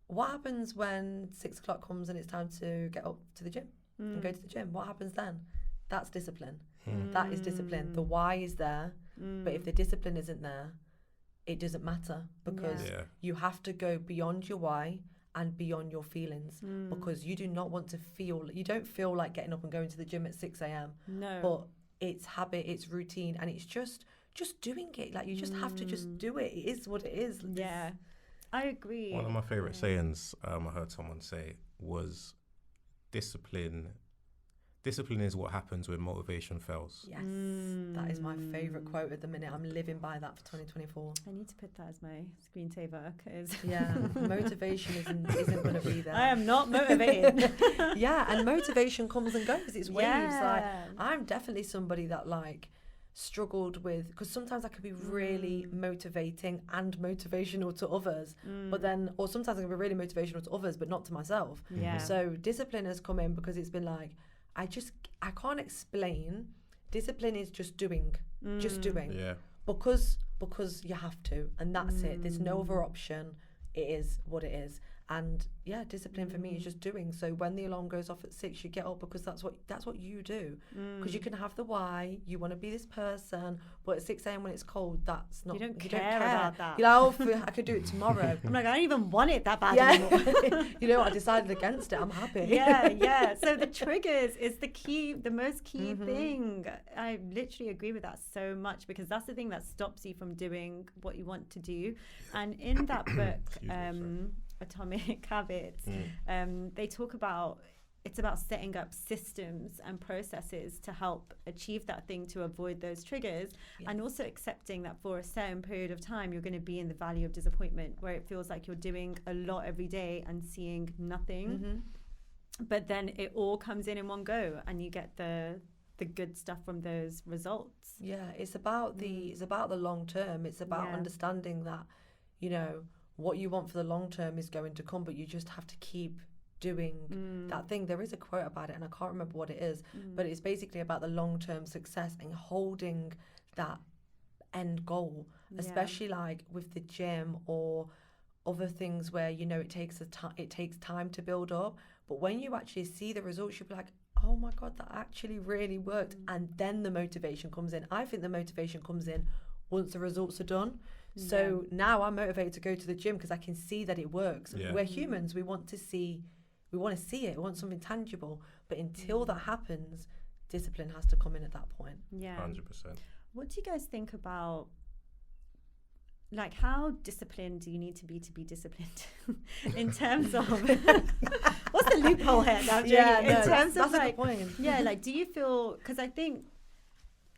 What happens when 6 o'clock comes and it's time to get up to the gym and go to the gym? What happens then? That's discipline. That is discipline. The why is there, but if the discipline isn't there, it doesn't matter, because you have to go beyond your why and beyond your feelings, because you do not want to feel, you don't feel like getting up and going to the gym at 6 a.m. No. But it's habit, it's routine, and it's just doing it. Like, you just have to just do it. It is what it is. Yeah, I agree. One of my favorite sayings I heard someone say was, discipline is what happens when motivation fails. Yes, that is my favourite quote at the minute. I'm living by that for 2024. I need to put that as my screensaver, because motivation isn't going to be there. I am not motivated. And motivation comes and goes. It's waves. Like, Yeah. I'm definitely somebody that like struggled with, because sometimes I could be really motivating and motivational to others, but then, or sometimes I can be really motivational to others but not to myself. So discipline has come in because it's been like, I can't explain. Discipline is just doing, because you have to, and that's it. There's no other option. It is what it is. And discipline for me is just doing. So when the alarm goes off at 6, you get up, because that's what you do. Because you can have the why, you want to be this person, but at 6 a.m. when it's cold, that's not. You don't care about that. You're like, oh, I could do it tomorrow. I'm like, I don't even want it that bad anymore. You know what? I decided against it. I'm happy. So the triggers is the most key thing. I literally agree with that so much, because that's the thing that stops you from doing what you want to do. And in that book, Atomic Habits, they talk about, it's about setting up systems and processes to help achieve that thing, to avoid those triggers, and also accepting that for a certain period of time you're going to be in the valley of disappointment, where it feels like you're doing a lot every day and seeing nothing, but then it all comes in one go and you get the good stuff from those results. It's about the long term. It's about understanding that, you know, what you want for the long term is going to come, but you just have to keep doing that thing. There is a quote about it and I can't remember what it is, but it's basically about the long-term success and holding that end goal, especially like with the gym or other things where, you know, it takes time to build up, but when you actually see the results, you'll be like, oh my God, that actually really worked. And then the motivation comes in. I think the motivation comes in once the results are done. So now I'm motivated to go to the gym because I can see that it works. We're humans. We want to see it. We want something tangible. But until that happens, discipline has to come in at that point. 100%. What do you guys think about, like, how disciplined do you need to be disciplined? In terms of what's the loophole here? In terms of, like, like, do you feel, because I think,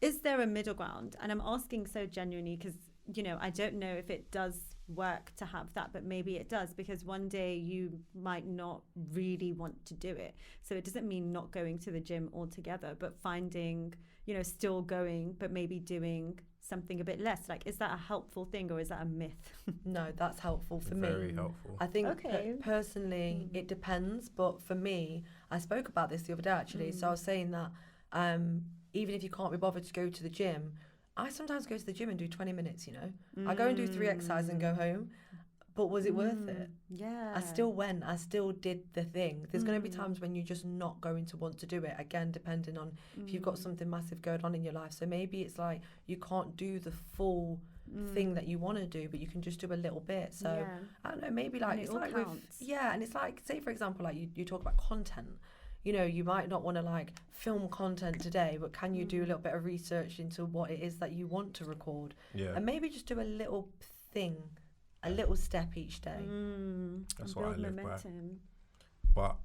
is there a middle ground? And I'm asking so genuinely because, you know, I don't know if it does work to have that, but maybe it does, because one day you might not really want to do it. So it doesn't mean not going to the gym altogether, but finding, still going, but maybe doing something a bit less. Like, is that a helpful thing, or is that a myth? No, that's helpful for me. Very helpful. I think personally it depends, but for me, I spoke about this the other day actually. So I was saying that even if you can't be bothered to go to the gym, I sometimes go to the gym and do 20 minutes, I go and do 3 exercises and go home. But was it worth it? Yeah. I still went. I still did the thing. There's going to be times when you're just not going to want to do it. Again, depending on if you've got something massive going on in your life. So maybe it's like you can't do the full thing that you want to do, but you can just do a little bit. So I don't know, maybe like it's like counts. And it's like, say for example, like you talk about content. You might not want to like film content today, but can you do a little bit of research into what it is that you want to record? Yeah. And maybe just do a little thing, a little step each day. That's what I live by. But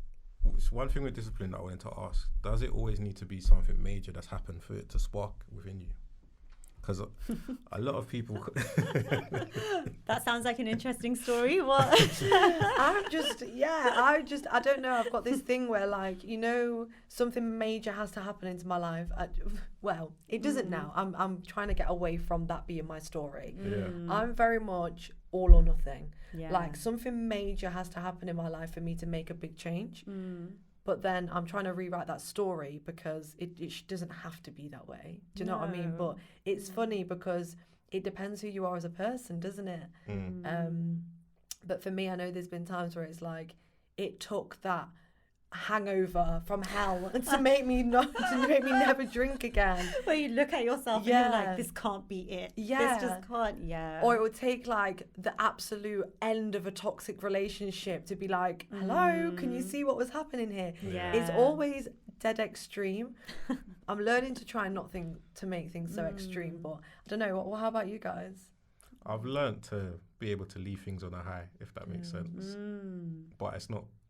it's one thing with discipline that I wanted to ask: does it always need to be something major that's happened for it to spark within you? Because a lot of people... That sounds like an interesting story. What? I don't know. I've got this thing where like, something major has to happen into my life. Well, it doesn't now. I'm trying to get away from that being my story. Yeah. I'm very much all or nothing. Yeah. Like something major has to happen in my life for me to make a big change. But then I'm trying to rewrite that story because it doesn't have to be that way. Do you know what I mean? But it's funny because it depends who you are as a person, doesn't it? But for me, I know there's been times where it's like it took that hangover from hell to make me never drink again. Where you look at yourself and you're like, this can't be it. Yeah. This just can't. Yeah. Or it would take like the absolute end of a toxic relationship to be like, hello, can you see what was happening here? Yeah. It's always dead extreme. I'm learning to try and not to make things so extreme, but I don't know. How about you guys? I've learned to be able to leave things on a high, if that makes sense. But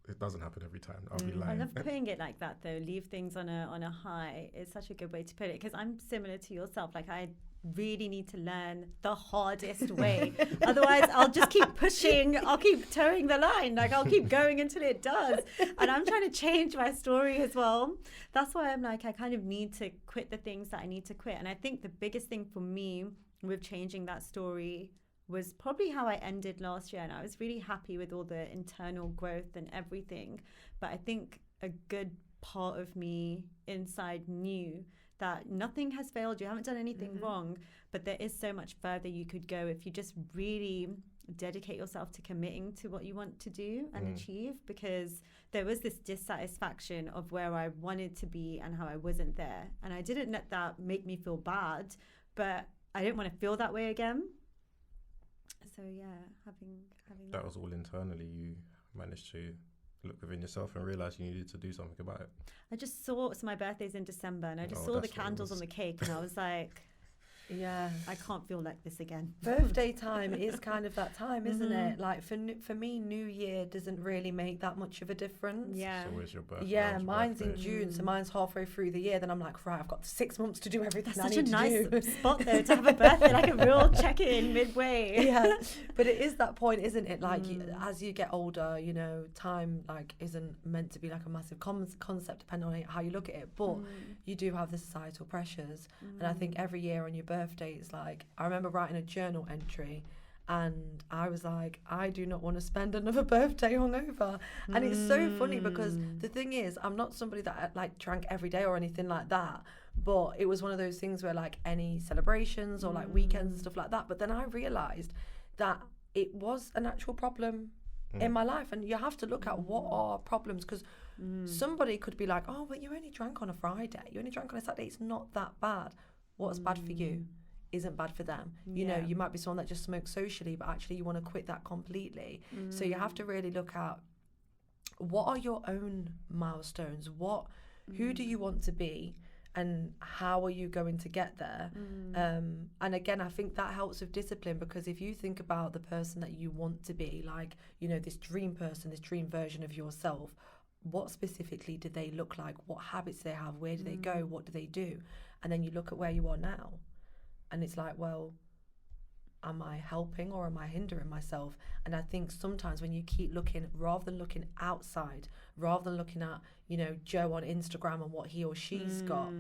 it doesn't happen every time. I'll be lying. I love putting it like that though. Leave things on a high. It's such a good way to put it, because I'm similar to yourself. Like I really need to learn the hardest way. Otherwise I'll just keep pushing. I'll keep towing the line. Like I'll keep going until it does. And I'm trying to change my story as well. That's why I'm like, I kind of need to quit the things that I need to quit. And I think the biggest thing for me with changing that story was probably how I ended last year. And I was really happy with all the internal growth and everything. But I think a good part of me inside knew that nothing has failed. You haven't done anything wrong, but there is so much further you could go if you just really dedicate yourself to committing to what you want to do and achieve. Because there was this dissatisfaction of where I wanted to be and how I wasn't there. And I didn't let that make me feel bad, but I didn't want to feel that way again. So yeah, having that was all internally. You managed to look within yourself and realize you needed to do something about it. I just saw, so my birthday's in December, and I just saw the candles on the cake, and I was like, yeah, I can't feel like this again. Birthday time is kind of that time, isn't it? Like for me, New Year doesn't really make that much of a difference. Yeah. So where's your birthday? Yeah, mine's in June, so mine's halfway through the year. Then I'm like, right, I've got 6 months to do everything That's I such need a nice to do. spot though to have a birthday, like a real check-in midway. Yeah, but it is that point, isn't it? Like as you get older, time like isn't meant to be like a massive concept depending on how you look at it. But you do have the societal pressures, and I think every year on your birthday, it's like, I remember writing a journal entry and I was like, I do not want to spend another birthday hungover. And it's so funny because the thing is, I'm not somebody that like drank every day or anything like that, but it was one of those things where like any celebrations or like weekends and stuff like that. But then I realized that it was an actual problem in my life, and you have to look at what are problems, because somebody could be like, oh, but you only drank on a Friday, you only drank on a Saturday, it's not that bad. What's bad for you isn't bad for them. You know, you might be someone that just smokes socially, but actually you want to quit that completely. So you have to really look at what are your own milestones, who do you want to be, and how are you going to get there? And again, I think that helps with discipline, because if you think about the person that you want to be, like, this dream person, this dream version of yourself, what specifically do they look like? What habits do they have? Where do they go? What do they do? And then you look at where you are now, and it's like, well, am I helping or am I hindering myself? And I think sometimes when you keep looking, rather than looking outside, rather than looking at, you know, Joe on Instagram and what he or she's got,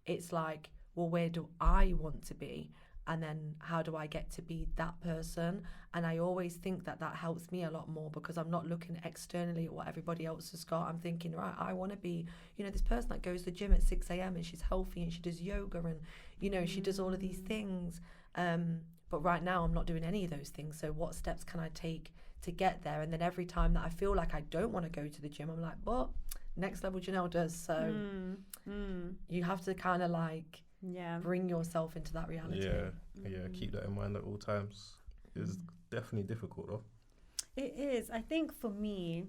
it's like, well, where do I want to be? And then how do I get to be that person? And I always think that that helps me a lot more, because I'm not looking externally at what everybody else has got. I'm thinking, right, I want to be, you know, this person that goes to the gym at 6 a.m. and she's healthy and she does yoga and, you know, she does all of these things. But right now I'm not doing any of those things. So what steps can I take to get there? And then every time that I feel like I don't want to go to the gym, I'm like, well, next level Janelle does. So you have to kind of like bring yourself into that reality. Keep that in mind at all times. It's definitely difficult though. It is. I think for me,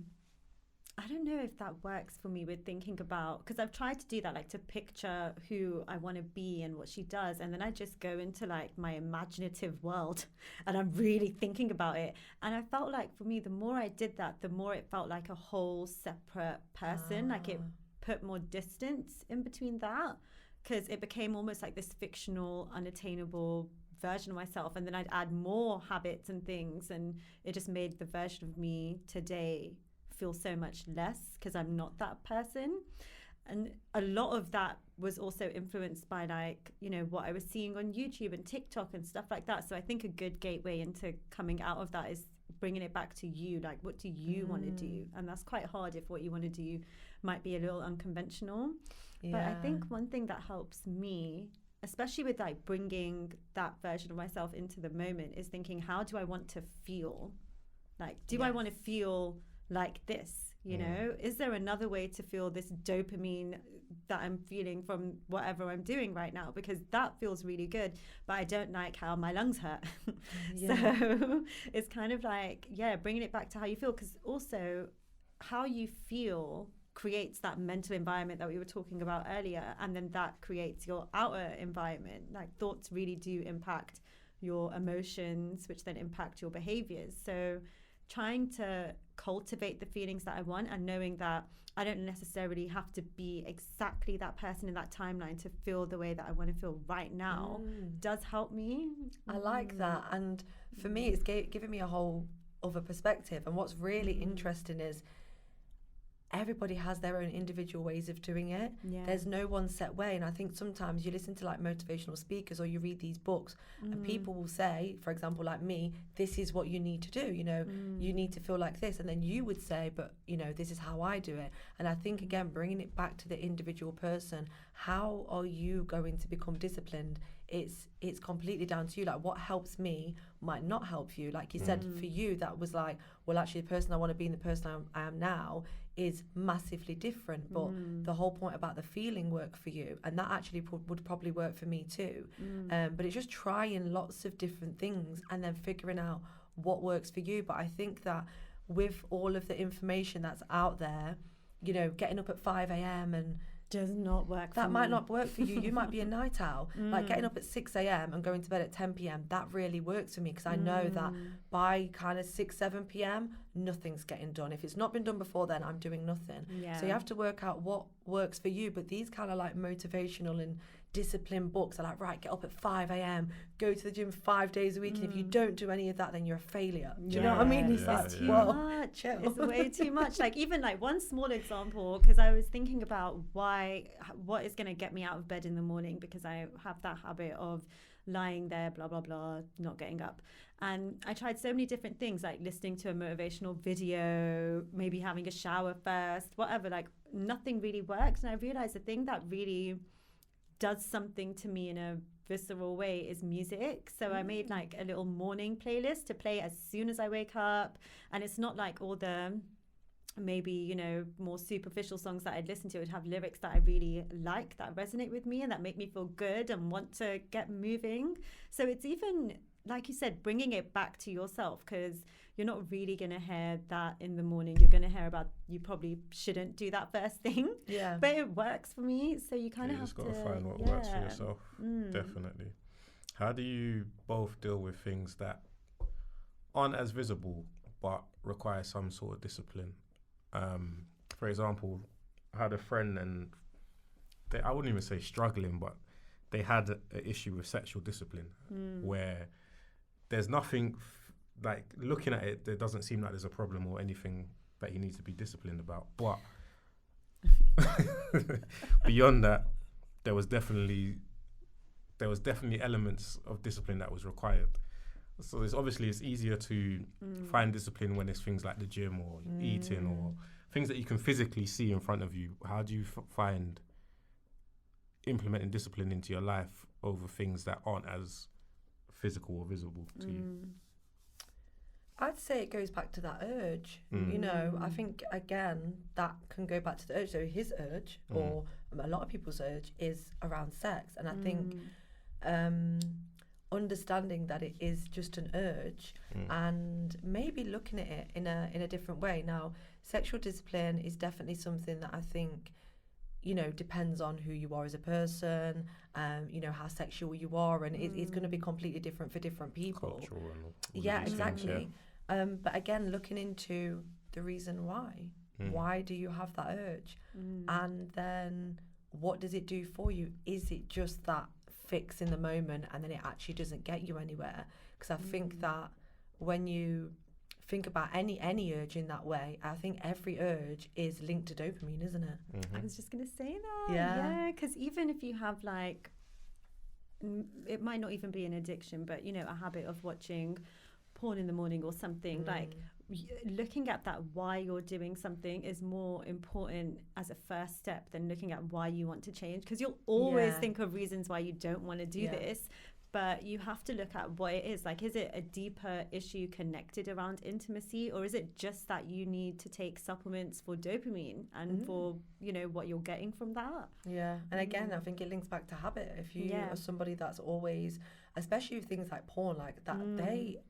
I don't know if that works for me with thinking about, because I've tried to do that, like to picture who I want to be and what she does, and then I just go into like my imaginative world and I'm really thinking about it. And I felt like for me, the more I did that, the more it felt like a whole separate person. Like it put more distance in between that, because it became almost like this fictional, unattainable version of myself, and then I'd add more habits and things, and it just made the version of me today feel so much less, because I'm not that person. And a lot of that was also influenced by, like, you know, what I was seeing on YouTube and TikTok and stuff like that. So I think a good gateway into coming out of that is bringing it back to you. Like, what do you want to do? And that's quite hard if what you want to do might be a little unconventional. But I think one thing that helps me, especially with like bringing that version of myself into the moment, is thinking, how do I want to feel? Like, do I want to feel like this? You know, is there another way to feel this dopamine that I'm feeling from whatever I'm doing right now? Because that feels really good, but I don't like how my lungs hurt. So it's kind of like, bringing it back to how you feel, because also how you feel creates that mental environment that we were talking about earlier, and then that creates your outer environment. Like, thoughts really do impact your emotions, which then impact your behaviors. So trying to cultivate the feelings that I want, and knowing that I don't necessarily have to be exactly that person in that timeline to feel the way that I want to feel right now does help me. I like that. And for me, it's giving me a whole other perspective. And what's really interesting is everybody has their own individual ways of doing it. There's no one set way. And I think sometimes you listen to like motivational speakers or you read these books and people will say, for example, like me, this is what you need to do, you know, you need to feel like this. And then you would say, but you know, this is how I do it. And I think, again, bringing it back to the individual person, how are you going to become disciplined? It's completely down to you. Like, what helps me might not help you. Like you said, for you, that was like, well, actually the person I want to be and the person I am now is massively different, but the whole point about the feeling worked for you, and that actually would probably work for me too. But it's just trying lots of different things and then figuring out what works for you. But I think that with all of the information that's out there, you know, getting up at 5 a.m. and does not work. That might not work for you. You might be a night owl. Like getting up at 6 a.m. and going to bed at 10 p.m. that really works for me, because I know that by kind of 6, 7 p.m. nothing's getting done. If it's not been done before then, I'm doing nothing. So you have to work out what works for you. But these kind of like motivational and discipline books are like, right, get up at 5 a.m, go to the gym 5 days a week, and if you don't do any of that, then you're a failure. Do you know what I mean? It's like, too much. It's way too much. Like, even like one small example, because I was thinking about what is going to get me out of bed in the morning, because I have that habit of lying there, blah blah blah, not getting up. And I tried so many different things, like listening to a motivational video, maybe having a shower first, whatever. Like, nothing really works. And I realized the thing that really does something to me in a visceral way is music. So I made like a little morning playlist to play as soon as I wake up, and it's not like all the maybe, you know, more superficial songs that I'd listen to. Would have lyrics that I really like, that resonate with me and that make me feel good and want to get moving. So it's even, like you said, bringing it back to yourself, because you're not really going to hear that in the morning. You're going to hear about, you probably shouldn't do that first thing. But it works for me. So you kind of have to... You just got to find what works for yourself. Definitely. How do you both deal with things that aren't as visible but require some sort of discipline? For example, I had a friend, and I wouldn't even say struggling, but they had an issue with sexual discipline where there's nothing like looking at it, there doesn't seem like there's a problem or anything that he needs to be disciplined about. But beyond that, there was definitely elements of discipline that was required. So it's easier to find discipline when it's things like the gym or eating or things that you can physically see in front of you. How do you find implementing discipline into your life over things that aren't as physical or visible to you? I'd say it goes back to that urge. You know, I think, again, that can go back to the urge. So his urge, or a lot of people's urge, is around sex. And I think understanding that it is just an urge and maybe looking at it in a different way. Now, sexual discipline is definitely something that I think, you know, depends on who you are as a person, you know, how sexual you are, and it's going to be completely different for different people. Cultural and all yeah, these exactly. things, But again, looking into the reason why do you have that urge? And then what does it do for you? Is it just that fix in the moment and then it actually doesn't get you anywhere? Because I think that when you think about any urge in that way, I think every urge is linked to dopamine, isn't it? I was just going to say that. Yeah. Because even if you have like, it might not even be an addiction, but, you know, a habit of watching porn in the morning or something, like looking at that why you're doing something is more important as a first step than looking at why you want to change, because you'll always think of reasons why you don't want to do this, but you have to look at what it is. Like, is it a deeper issue connected around intimacy, or is it just that you need to take supplements for dopamine and for, you know, what you're getting from that? Yeah. And again, I think it links back to habit. If you are somebody that's always, especially with things like porn, like that,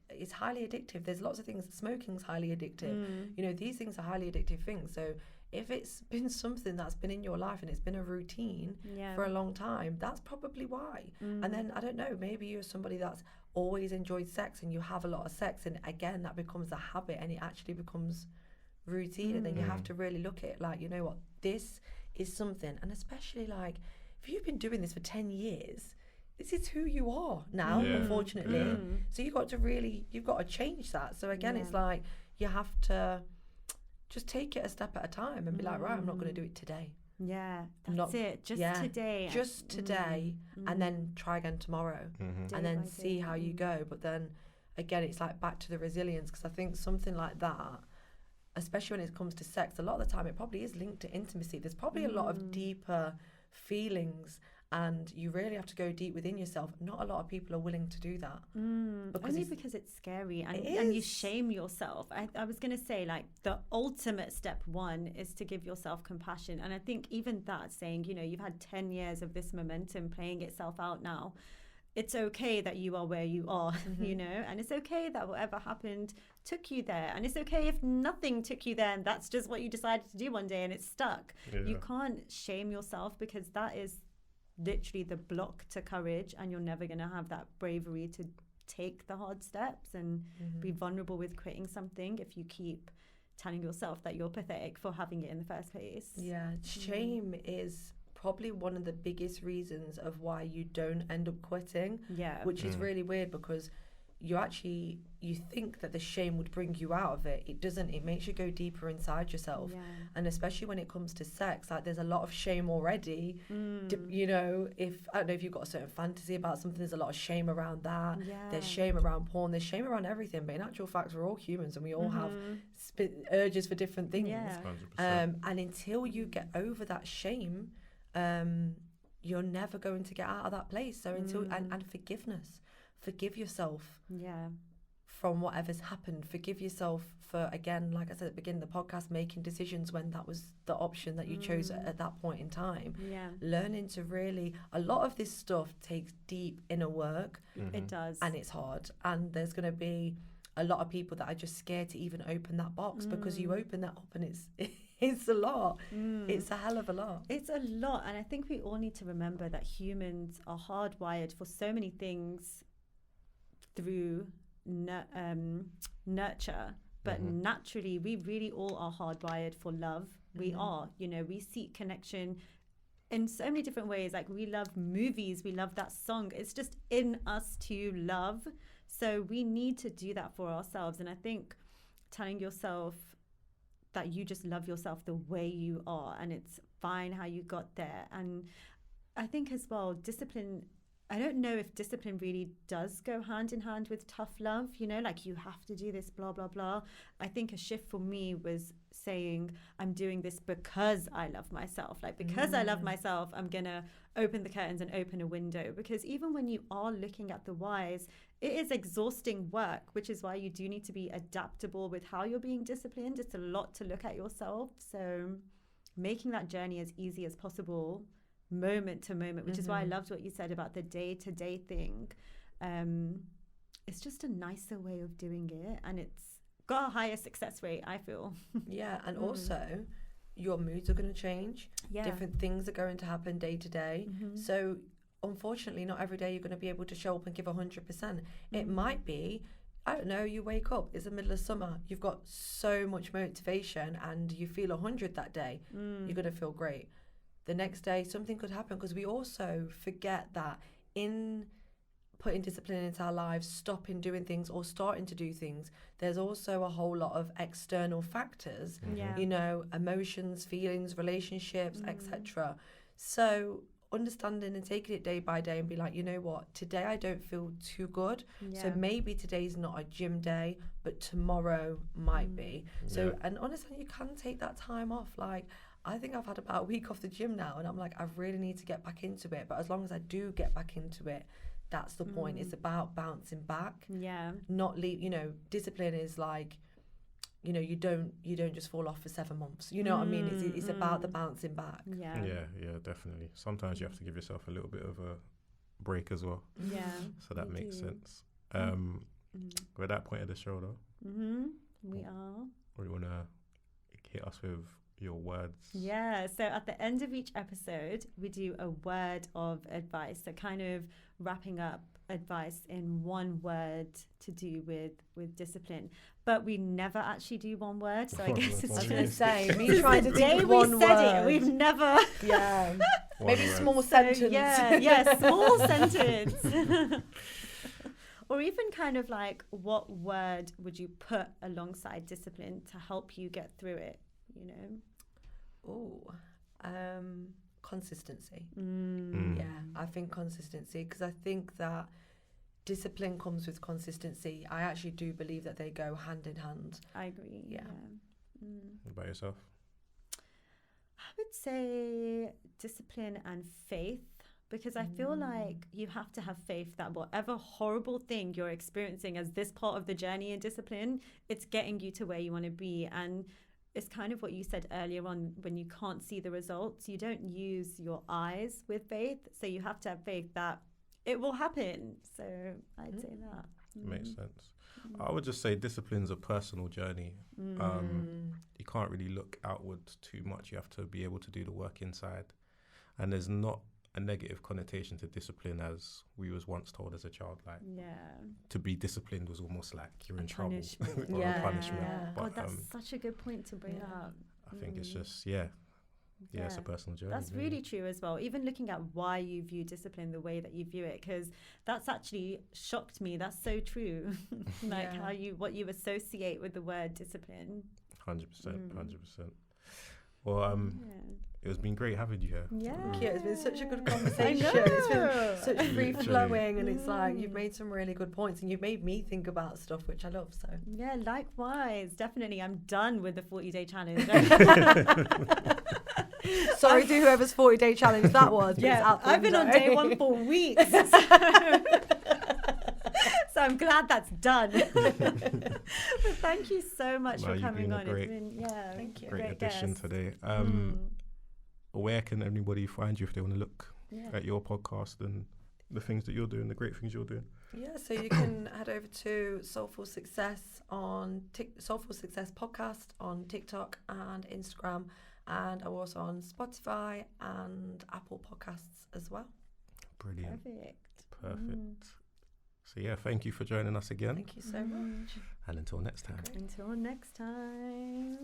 it's highly addictive. There's lots of things. Smoking's highly addictive. You know, these things are highly addictive things. So if it's been something that's been in your life and it's been a routine for a long time, that's probably why. And then, I don't know, maybe you're somebody that's always enjoyed sex and you have a lot of sex, and again, that becomes a habit and it actually becomes routine. And then you have to really look at it like, you know what, this is something. And especially like, if you've been doing this for 10 years, this is who you are now, unfortunately. So you've got to change that. So again, it's like you have to just take it a step at a time and be like, right, I'm not going to do it today. Yeah, that's it. Just today. Just today, and then try again tomorrow, and then see how you go. But then again, it's like back to the resilience, because I think something like that, especially when it comes to sex, a lot of the time it probably is linked to intimacy. There's probably a lot of deeper feelings, and you really have to go deep within yourself. Not a lot of people are willing to do that. Because it's scary and you shame yourself. I was going to say, like, the ultimate step one is to give yourself compassion. And I think even that, saying, you know, you've had 10 years of this momentum playing itself out now. It's okay that you are where you are, you know, and it's okay that whatever happened took you there. And it's okay if nothing took you there and that's just what you decided to do one day and it's stuck. You can't shame yourself, because that is literally the block to courage, and you're never going to have that bravery to take the hard steps and be vulnerable with quitting something if you keep telling yourself that you're pathetic for having it in the first place. Shame is probably one of the biggest reasons of why you don't end up quitting, which is really weird, because you think that the shame would bring you out of it. It doesn't. It makes you go deeper inside yourself. And especially when it comes to sex, like, there's a lot of shame already. You know, I don't know if you've got a certain fantasy about something, there's a lot of shame around that. There's shame around porn, there's shame around everything. But in actual fact, we're all humans and we all have urges for different things. And until you get over that shame, you're never going to get out of that place. So until and forgive yourself from whatever's happened. Forgive yourself for, again, like I said at the beginning of the podcast, making decisions when that was the option that you chose at that point in time. Learning to really, a lot of this stuff takes deep inner work. It does. And it's hard. And there's going to be a lot of people that are just scared to even open that box, because you open that up and it's a lot. It's a hell of a lot. It's a lot. And I think we all need to remember that humans are hardwired for so many things through nurture, but naturally we really all are hardwired for love. We are, you know, we seek connection in so many different ways. Like, we love movies, we love that song. It's just in us to love. So we need to do that for ourselves. And I think telling yourself that you just love yourself the way you are and it's fine how you got there. And I think as well, discipline, I don't know if discipline really does go hand in hand with tough love, you know, like you have to do this, blah, blah, blah. I think a shift for me was saying, I'm doing this because I love myself. Like, because I love myself, I'm going to open the curtains and open a window. Because even when you are looking at the whys, it is exhausting work, which is why you do need to be adaptable with how you're being disciplined. It's a lot to look at yourself. So making that journey as easy as possible, moment to moment, which is why I loved what you said about the day-to-day thing. It's just a nicer way of doing it, and it's got a higher success rate, I feel. Yeah, and also your moods are going to change. Different things are going to happen day to day. So unfortunately, not every day you're going to be able to show up and give 100%. It might be, I don't know, you wake up, it's the middle of summer, you've got so much motivation and you feel 100 that day, you're going to feel great. The next day, something could happen, because we also forget that in putting discipline into our lives, stopping doing things or starting to do things, there's also a whole lot of external factors, you know, emotions, feelings, relationships, etc. So understanding and taking it day by day and be like, you know what, today I don't feel too good. So maybe today's not a gym day, but tomorrow might be. So, and honestly, you can take that time off. Like, I think I've had about a week off the gym now, and I'm like, I really need to get back into it. But as long as I do get back into it, that's the point. It's about bouncing back. Not leave, you know, discipline is like, you know, you don't just fall off for 7 months. You know what I mean? It's about the bouncing back. Yeah, definitely. Sometimes you have to give yourself a little bit of a break as well. So that makes sense. We're at that point of the show, though. We are. We want to hit us with your words. So at the end of each episode, we do a word of advice. So kind of wrapping up advice in one word to do with discipline. But we never actually do one word. So I guess it's just me trying to think one word. We've never. Maybe small sentence. Small sentence. Or even kind of like, what word would you put alongside discipline to help you get through it, you know? Consistency. Yeah, I think consistency, because I think that discipline comes with consistency. I actually do believe that they go hand in hand. I agree. What about yourself? I would say discipline and faith, because I feel like you have to have faith that whatever horrible thing you're experiencing as this part of the journey in discipline, it's getting you to where you want to be. And it's kind of what you said earlier on, when you can't see the results, you don't use your eyes with faith. So you have to have faith that it will happen. So I'd say that. Makes sense. I would just say discipline's a personal journey. You can't really look outwards too much. You have to be able to do the work inside. And there's not a negative connotation to discipline as we was once told as a child. Like, to be disciplined was almost like you're in trouble or a punishment. But that's such a good point to bring up. I think it's just it's a personal journey. That's really true as well. Even looking at why you view discipline the way that you view it, because that's actually shocked me. That's so true. Like what you associate with the word discipline. 100%. Well, it's been great having you here. Thank you. It's been such a good conversation. It's been such free flowing, and it's like you've made some really good points, and you've made me think about stuff, which I love. So likewise, definitely. I'm done with the 40-day challenge. Sorry to whoever's 40-day challenge that was. I've been on day 1 for weeks. So I'm glad that's done. But thank you so much for coming on. It's been thank you. Great addition today. Where can anybody find you if they want to look at your podcast and the things that you're doing, the great things you're doing? So you can head over to Soulful Success on Soulful Success Podcast on TikTok and Instagram, and I'm also on Spotify and Apple Podcasts as well. Brilliant. Perfect. So thank you for joining us again. Thank you so much. And until next time. Until next time.